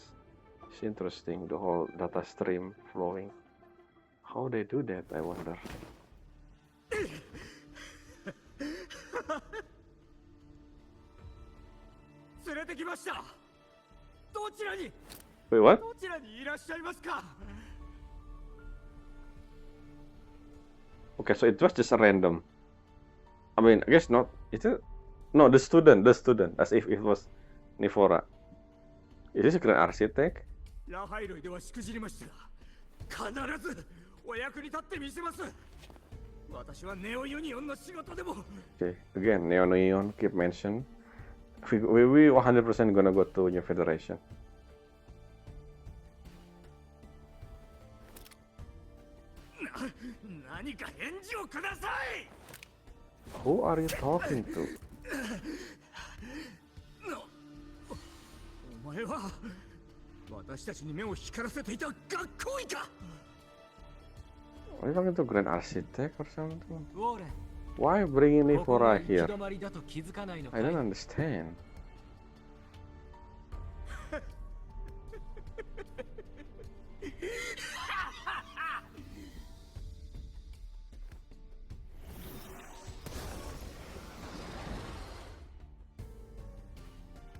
It's interesting, the whole data stream flowing. How they do that, I wonder. 連れてきましたどちらに Wait, what? どちらにいらっしゃいますか Okay, so it was just a random. I mean, I guess not. Is it? No, the student, as if it was Nivora. Is this a grand architect? ラハイロイではしくじりましたが必ずお役に立ってみせます私はネオユニオンの仕事でも Okay, again, Neon keep mention. We 100% gonna go to New Federation. 何か返事をください Who are you talking to? お前は私たちに目を光らせていた学校医か Are you talking to Grand Architect or something? ウォーレン Why bringing ここが Nivora 行き here? 止まりだと気づかないのか I い don't understand.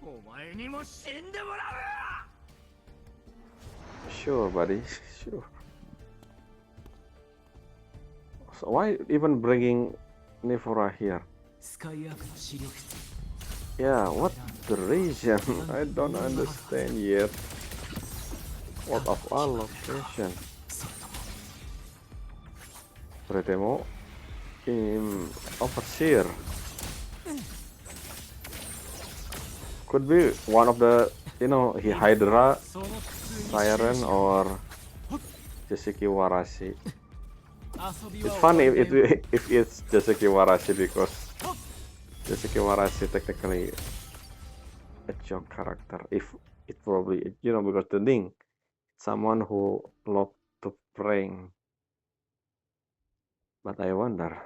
お前にも死んでもら Sure, buddy. Sure. So why even bringing Nifora here? スカイアークの資料室 Yeah, what the reason? I don't understand yet. What of all location? それとも overseer. Could be one of the, Hydra, Siren, or Jessica Warashi. It's funny if it's Jessica Warashi because Jessica Warashi technically a joke character. If it probably, because the Link, someone who loved to prank. But I wonder.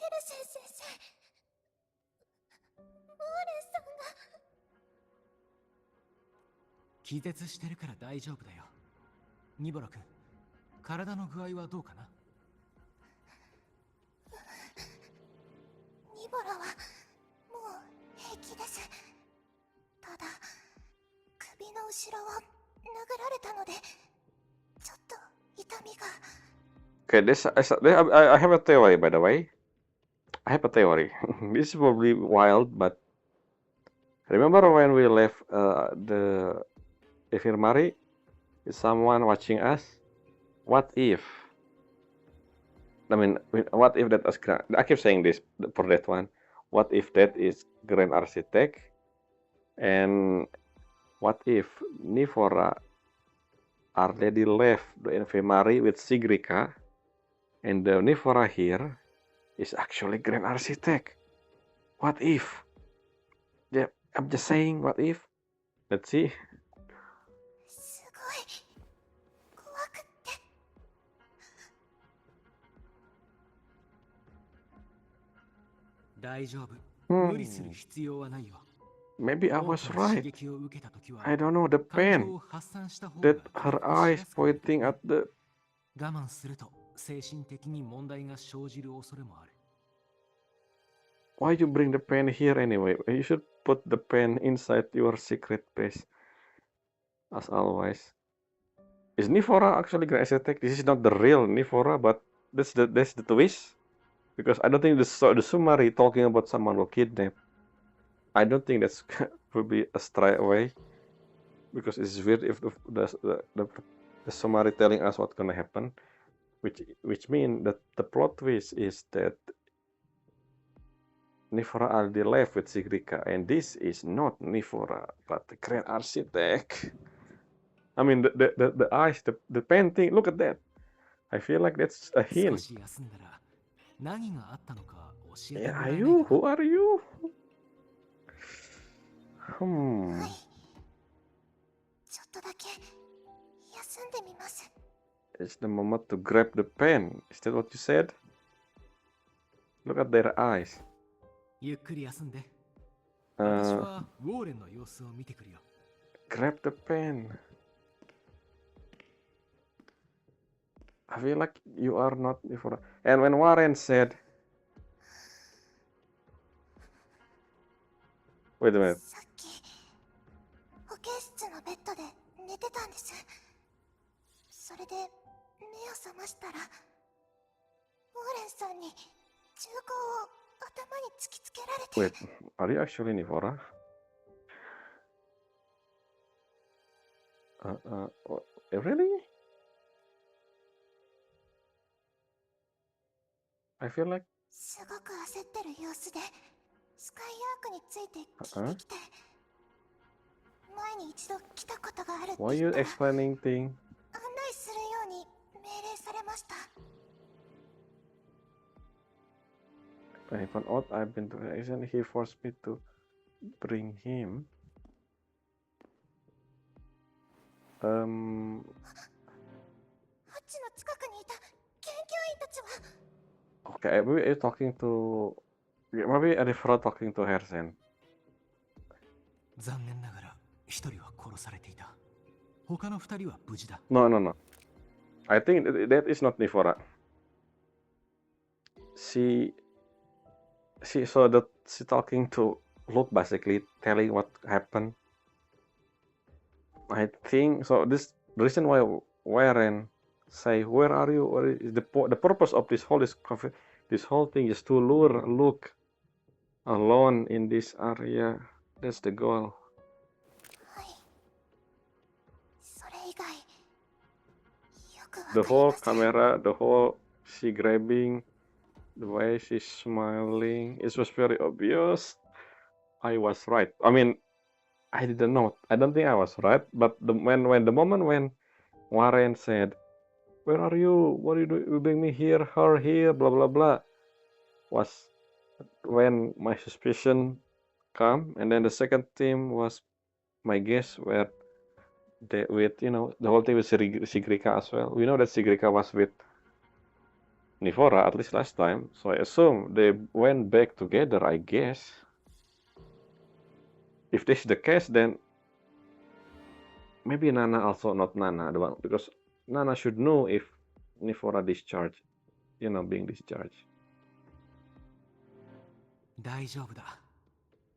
Eren-sen、ウォーレンさんが。気絶してるから大丈夫だよ。ニボラ君、体の具合はどうかな？ニボラはもう平気です。ただ首の後ろを殴られたのでちょっと痛みが。Okay, I have a theory, by the way. I have a theory. This is probably wild, but remember when we left the infirmary? Is someone watching us? What if? What if that is? I keep saying this for that one. What if that is Grand Architect? And what if Nifora already left the infirmary with Sigrika, and the Nifora here is actually Grand Architect? What if? Yeah, I'm just saying, what if? Let's see. すごい怖くって。大丈夫。無理する必要はないよ。 Maybe I 多 was くの刺 right. 激を受けたときは I don't know, the 感情 pain を発散した方が that her eyes pointing at the. 我慢すると精神的に問題が生じる恐れもある。 Why you bring the pen here anyway? You should put the pen inside your secret base. As always. Is Nifora actually Grand Architect? This is not the real Nifora, but that's the twist. Because I don't think the summary talking about someone who kidnapped. I don't think that's would be a straight away. Because it's weird if the summary telling us what's gonna happen. Which means that the plot twist is that Nifora already left with Sigrika, and this is not Nifora, but the Grand Architect. I mean, the eyes, the painting. Look at that. I feel like that's a 少 hint. し休んだら何があったのか教えて Yeah, もら are えない you? か Who are you? ちょっとだけ休んでみます。 It's the moment to grab the pen. Is that what you said? Look at their eyes. ゆっくり休んで。 Uh, 私はウォーレンの様子を見てくるよ。 grab the pen. I feel like you are not Nifora. And when Warren said, wait a minute. さっき保健室のベッドで寝てたんです。それで目を覚ましたらウォーレンさんに銃口を頭に突きつけられて。 Wait, are you actually Nifora? Really? I feel like. すごく焦ってる様子でスカイアークについて聞いてきて、前に一度来たことがあるって Why 言 you ったら explaining thing? 案内するように命令されました。 I found out I've been to action. He forced me to bring him. ハッチの近くにいた研究員たちは。 Okay, maybe you're talking to. Maybe I refer talking to Hersen. 残念ながら一人は殺されていた。他の二人は無事だ。No, no, no. I think that is not Nifora. She saw that she talking to Luke, basically telling what happened. I think so. This the reason why Warren say, "Where are you?" Or is the purpose of this whole thing is to lure Luke alone in this area. That's the goal. はい。それ以外、よくわ The かり whole ません。 camera, the whole she grabbing, the way she's smiling, it was very obvious. I was right. I mean, I didn't know. I don't think I was right. But when the moment when Warren said, "Where are you? What are you doing? You bring me here, her here, blah blah blah," was when my suspicion come. And then the second team was my guess where they with the whole thing with Sigrika as well. We know that Sigrika was with Nifora at least last time, so I assume they went back together. I guess. If this is the case, then maybe Nana also not Nana, the one, because Nana should know if Nifora discharged, being discharged. 大丈夫だ。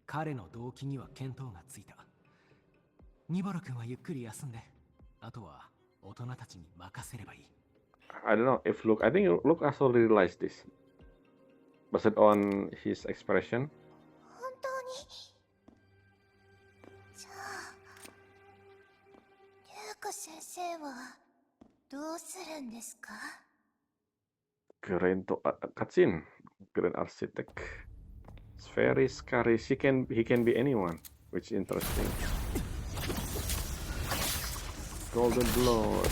彼の動機には見当がついた。ニボロ君はゆっくり休んで、あとは大人たちに任せればいい。I don't know if Luke. I think Luke also realized this, based on his expression. 本当に。じゃあ、リュウク先生はどうするんですか？ Keren to cutscene, Grand Architect. It's very scary. He can be anyone, which is interesting. Golden blood.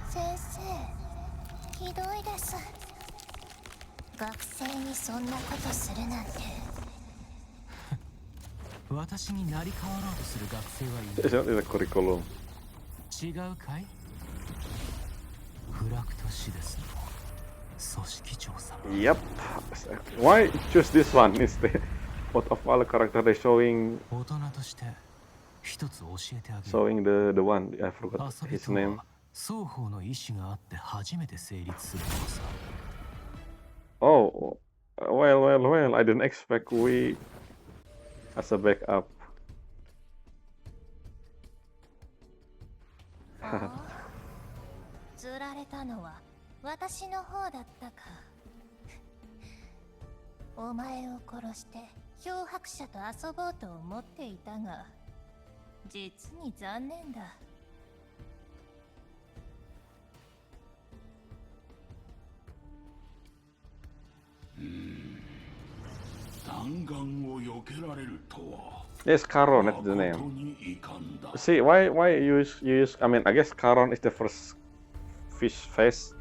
Sensei, ひどいです。学生にそんなことするなんて。私になり変わろうとする学生はい It's not in the curriculum. 違うかい？フラクトシデスの組織長様。 Yep. Why choose this one instead? Out of all the characters they showing 大人として一つ教えてあげる。 showing the one I forgot 遊び his と name. は双方の意思があって初めて成立するものさ。 Oh, well. I didn't expect we as a backup. 釣られたのは私の方だったか。お前を殺して漂白者と遊ぼうと思っていたが、実に残念だ。弾丸を避けられるとは。 Yes, Caron, that's the name. See, why you use? I mean, I guess Caron is the first fish face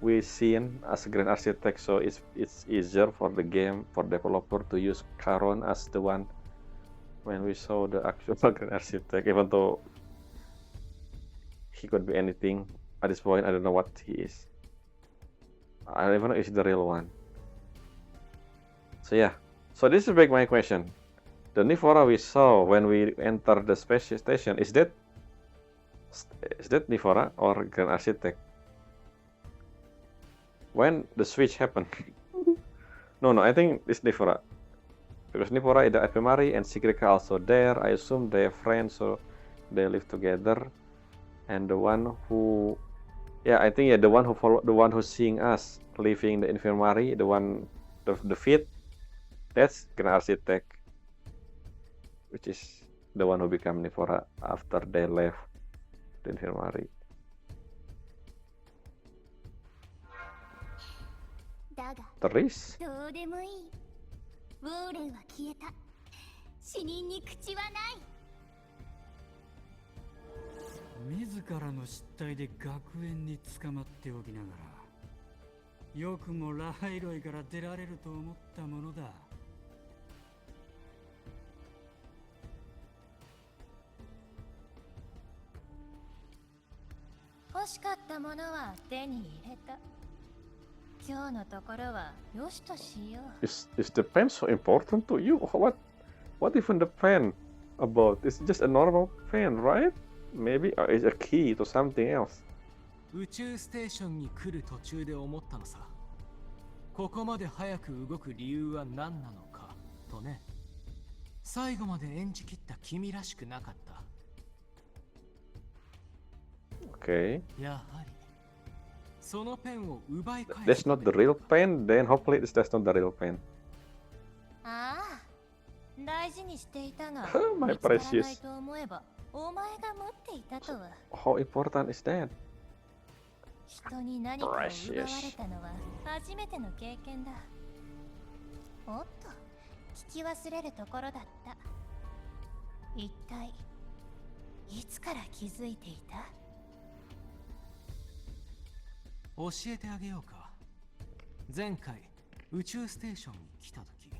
we seen as a Grand Architect, so it's easier for the game for developer to use Caron as the one when we saw the actual Grand Architect, even though he could be anything at this point. I don't know what he is. I don't even know if he's the real one. So yeah, so this is back my question. The Nifora we saw when we enter the space station, is that Nifora or Grand Architect? When the switch happened? No, I think it's Nifora. Because Nifora is the Epimari and Sigrika also there. I assume they're friends, so they live together. And the one who, I think the one who followed, the one who's seeing us leaving the infirmary, the one, the feet, that's Grand Architect, which is the one who became Nifora after they left the infirmary. だが Terus? どうでもいい。ウォーレンは消えた。死人に口はない。自らの失態で学園に捕まっておきながら、よくもラハイロイから出られると思ったものだ。欲しかったものは手に入れた。今日のところはよしとしよう。Is the pen so important to you? What even the pen about? It's just a normal pen, right? Maybe it's a key to something else. 宇宙ステーションに来る途中で思ったのさ。ここまで早く動く理由は何なのかとね。最後まで演じきった君らしくなかった。Okay. やはりそのペンを奪い返 That's した not the real pen. Then hopefully that's not the real pen. ああ、大事にしていたが、 My 見つからない precious. と思えば、お前が持っていたとは。 How important is that? 人に何かを奪われたのは初めての経験だ。おっと、聞き忘れるところだった。一体いつから気づいていた？教えてあげようか。前回宇宙ステーションに来た時、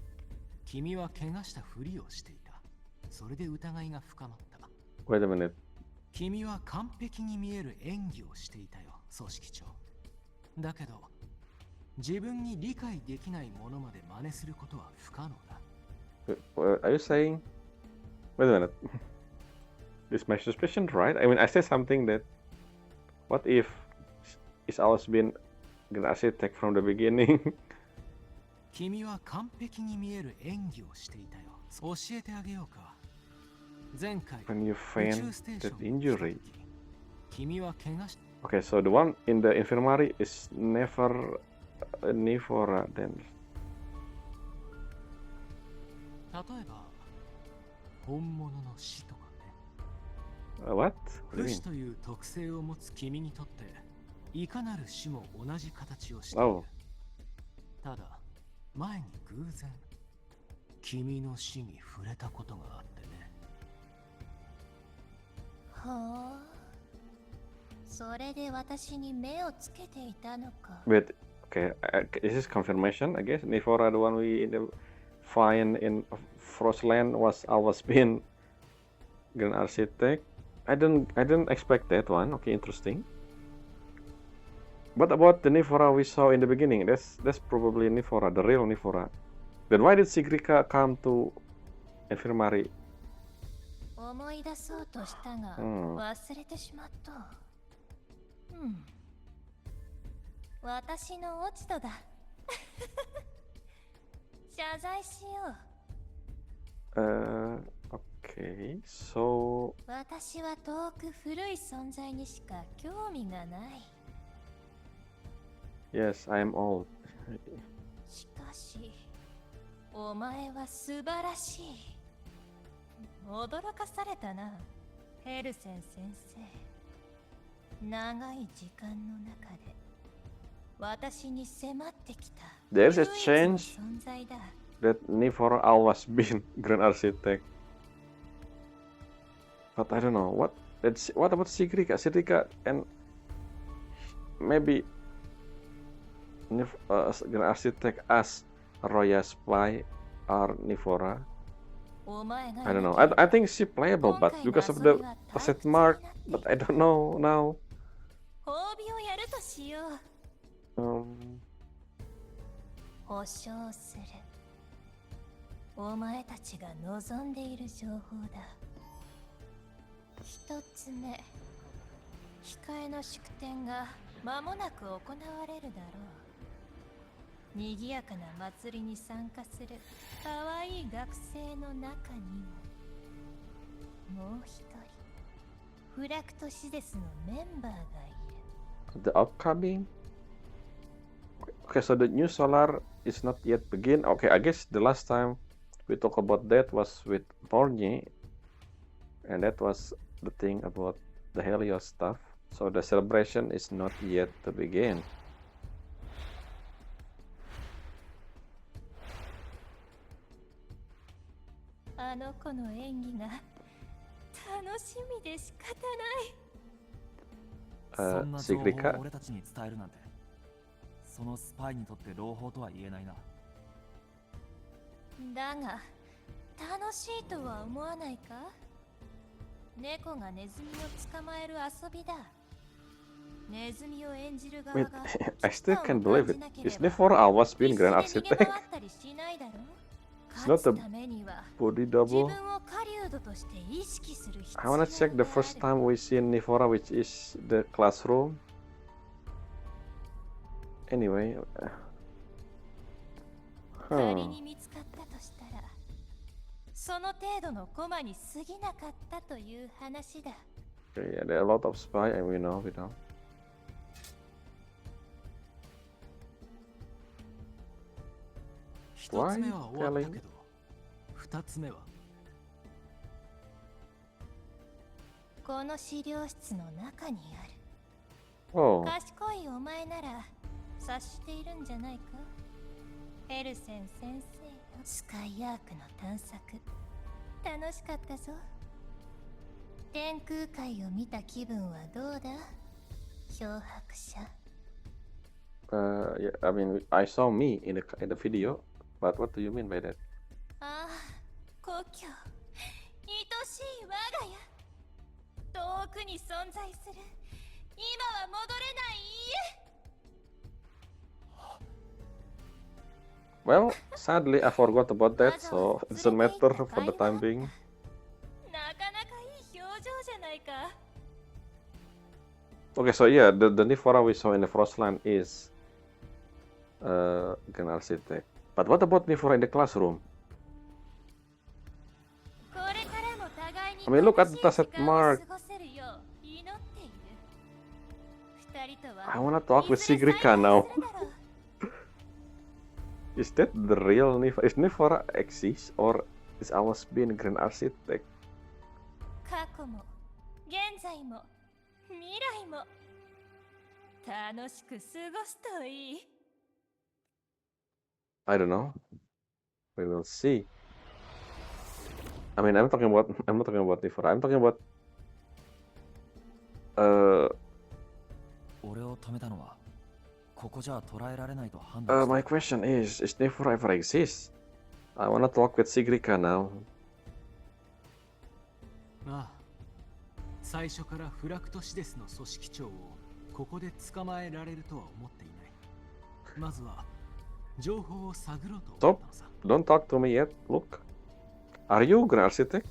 君は怪我したふりをしていた。それで疑いが深まった。 Wait a minute. 君は完璧に見える演技をしていたよ、組織長。だけど自分に理解できないものまで真似することは不可能だ。 Are you saying? Wait a minute. Is my suspicion right? I mean, I said something that. What if it's always been an architect from the beginning? 君は完璧に見える演技をしていたよ。教えてあげようか。前回 When you 宇 feign 宙ステーシ that ョンに来た injury. 時、君は怪我し Okay, so the one in the infirmary is never a Nivora then. 例えば本物の死とかね。 What? What do 不 you 死 mean? という特性を持つ君にとっていかなる死も同じ形をしている。 Oh. ただ前に偶然君の死に触れたことがあってね。ほう、それで私に目をつけていたのか。 Wait, okay, this is confirmation, I guess. Nivora, the one we find in Frostland, was always been Grand Architect. I didn't expect that one. Okay, interesting. What about the Nivora we saw in the beginning? That's probably Nivora, the real Nivora. Then why did Sigrika come to infirmary? 思い出そうとしたが、うん忘れてしまった。私の落ち度だ。謝罪しよう。Okay, so 私は遠く古い存在にしか興味がない。 yes, I am old. しかし、お前は素晴らしい。驚かされたな、ヘルセン先生。長い時間の中で私に迫ってきた There's a 唯一の change 存在だ。 that Nivora always been Grand Architect. But I don't know what about Sigrika? Sigrika and maybe Grand Architect as Roya spy or Nivora. お前が I don't know. I think she playable, but because of the asset mark, but I don't know now. 褒美をやるとしよう。保証する。お前たちが望んでいる情報だ。一つ目、控えの祝典が間もなく行われるだろう。賑やかな祭りに参加する可愛い学生の中にも、もう一人、フラクトシデスのメンバーがいる。 The upcoming. Okay, so the new solar is not yet begin. Okay, I guess the last time we talked about that was with Bornye, and that was the thing about the Helios stuff. So the celebration is not yet to begin. あの子の演技が楽しみで仕方ない。そんな情報を俺たちに伝えるなんて、そのスパイにとって朗報とは言えないな。だが楽しいとは思わないか？猫がネズミを捕まえる遊びだ。ネズミを演じる Wait, 側が I 危機 still 感 can't を believe 感じ it. なけれ Is ば Nefora always 必 been 死 Grand で逃げ回 Architect? ったりしないだろ It's 勝 not つ a ためには body 自 double. 分を狩人として意識する必 I 要 wanna が check the first ある time we seen Nefora, which is the classroom. Anyway, 仮に見つかったとしたらその程度の駒に過ぎなかったという話だ okay, yeah, there are a lot of spy, and we know. 一つ目は終わったけど、二つ目はこの資料室の中にある Oh, 賢いお前なら察しているんじゃないかエルセン先生よスカイアークの探索楽しかったぞ天空海を見た気分はどうだ漂白者 yeah, I mean, I saw me in the video, but what do you mean by that? ああ故郷愛しい我が家遠くに存在する今は戻れない家 Well, sadly, I forgot about that, so it doesn't matter for the time being. なかなかいい表情じゃないか Okay, so yeah, the Nefora we saw in the Frostland is Grand Architect. But what about Nefora in the classroom? これからも互いに I mean, look at the 楽しい set 時間を mark. 過ごせるよう祈っている二人とは I wanna talk with いずれ Sigrika 再 now. 会するだろう Is that the real Nefora? Is Nefora exist or is always been Grand Architect? 過去も現在も未来も楽しく過ごすといい I don't know. We will see. I mean, I'm not talking about Nefora. I'm talking about 俺を止めたのはここじゃ捉えられないと判断した my question is Nefora ever exist? I wanna talk with Sigrika now. ああ最初からフラクトシデスの組織長をここで捕まえられるとは思っていないまずは情報を探ろうと思ったのさ Don't talk to me yet. Look, are you Grand Architect?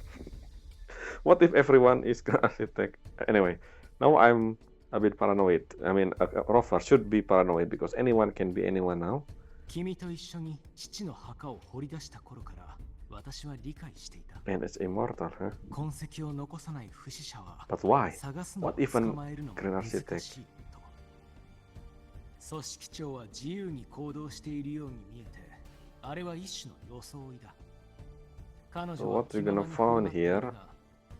What if everyone is Grand Architect? Anyway, now I'm a bit paranoid. I mean, a rover should be paranoid because anyone can be anyone now. 君と一緒に父の墓を掘り出した頃から私は理解していた And it's immortal, huh? 痕跡を残さない不死者は But why? 探すのを What even 捕まえるのが Grand 難 Architect? しいと組織長は自由に行動しているように見えてあれは一種の装いだ彼女 So は what we 気ま gonna まに振る舞 find っている here が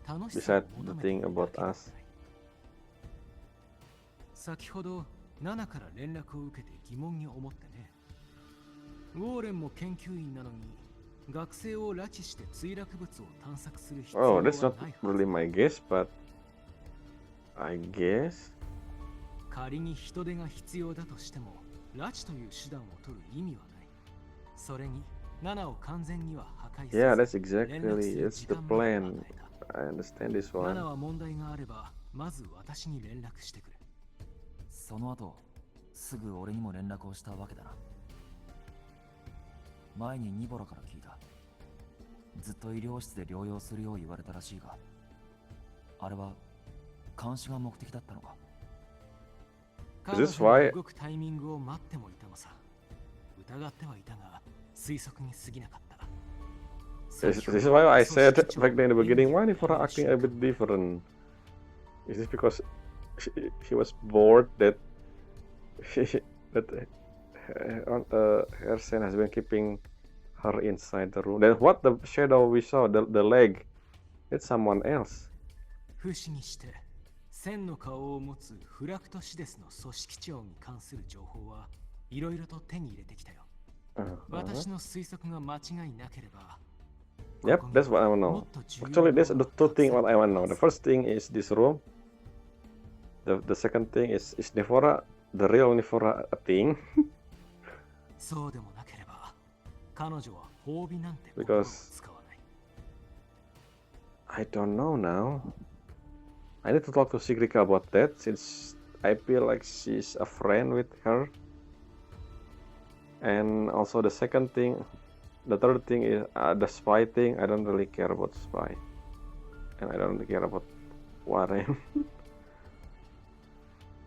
楽しさを besides 求 the めてい thing るだ about けではない us? 先ほどナナから連絡を受けて疑問に思ってねウォーレンも研究員なのに学生を拉致して墜落物を探索する必要 Oh, は that's な not いはず really my guess, but I guess. 仮に人手が必要だとしても拉致という手段を取る意味はないそれにナナを完全には破壊せず Yeah, that's 連絡す exactly る it's 時 the 間まで plan. 与えた I understand this ナナ one. は問題があればまず私に連絡してくれその後すぐ俺にも連絡をしたわけだな前にニボラから聞いたずっと医療室で療養するよう言われたらしいがあれは監視が目的だったのか Is 彼 this 女 why- の動くタイミングを待ってもいたのさ疑ってはいたが推測に過ぎなかった This is why I said back then in the beginning, why Nefora acting a bit different? Is this because he was bored that Hersen has been keeping her inside the room? Then what the shadow we saw, the leg? It's someone else. 不思議して千の顔を持つフラクトシデスの組織長に関する情報はいろいろと手に入れてきたよ 私の推測が間違いなければ Yep, that's what I want to know. Actually, there's the two things what I want to know. The first thing is this room. The second thing is Nefora the real Nefora a thing? そうでもなければ彼女は褒美なんて言葉を Because 使わない I don't know now. I need to talk to Sigrika about that since I feel like she's a friend with her. And also the second thing, the third thing is the spy thing. I don't really care about spy, and I don't really care about Warren.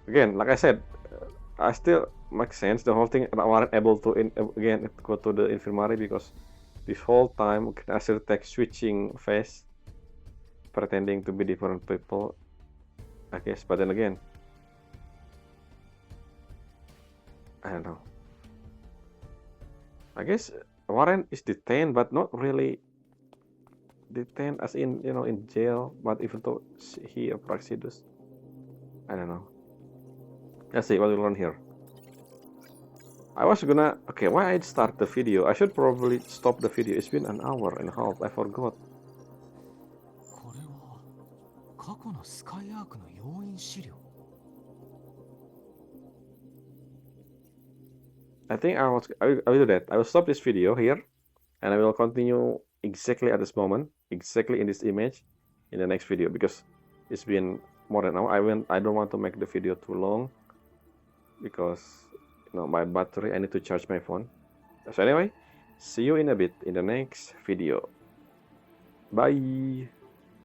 Again, like I said, I still make sense the whole thing that Warren able to again go to the infirmary because this whole time I still take switching face, pretending to be different people, I guess. But then again, I don't know. I guess Warren is detained, but not really detained as in, you know, in jail, but even though he a Praxidus. I don't know. Let's see what we learn here. I was gonna... Okay, why I start the video? I should probably stop the video. It's been an hour and a half. I forgot. これは過去のスカイアークの要因資料。 I think I will do that. I will stop this video here, and I will continue exactly at this moment, exactly in this image, in the next video, because it's been more than an hour. I don't want to make the video too long, because, you know, my battery, I need to charge my phone. So anyway, see you in a bit in the next video. Bye.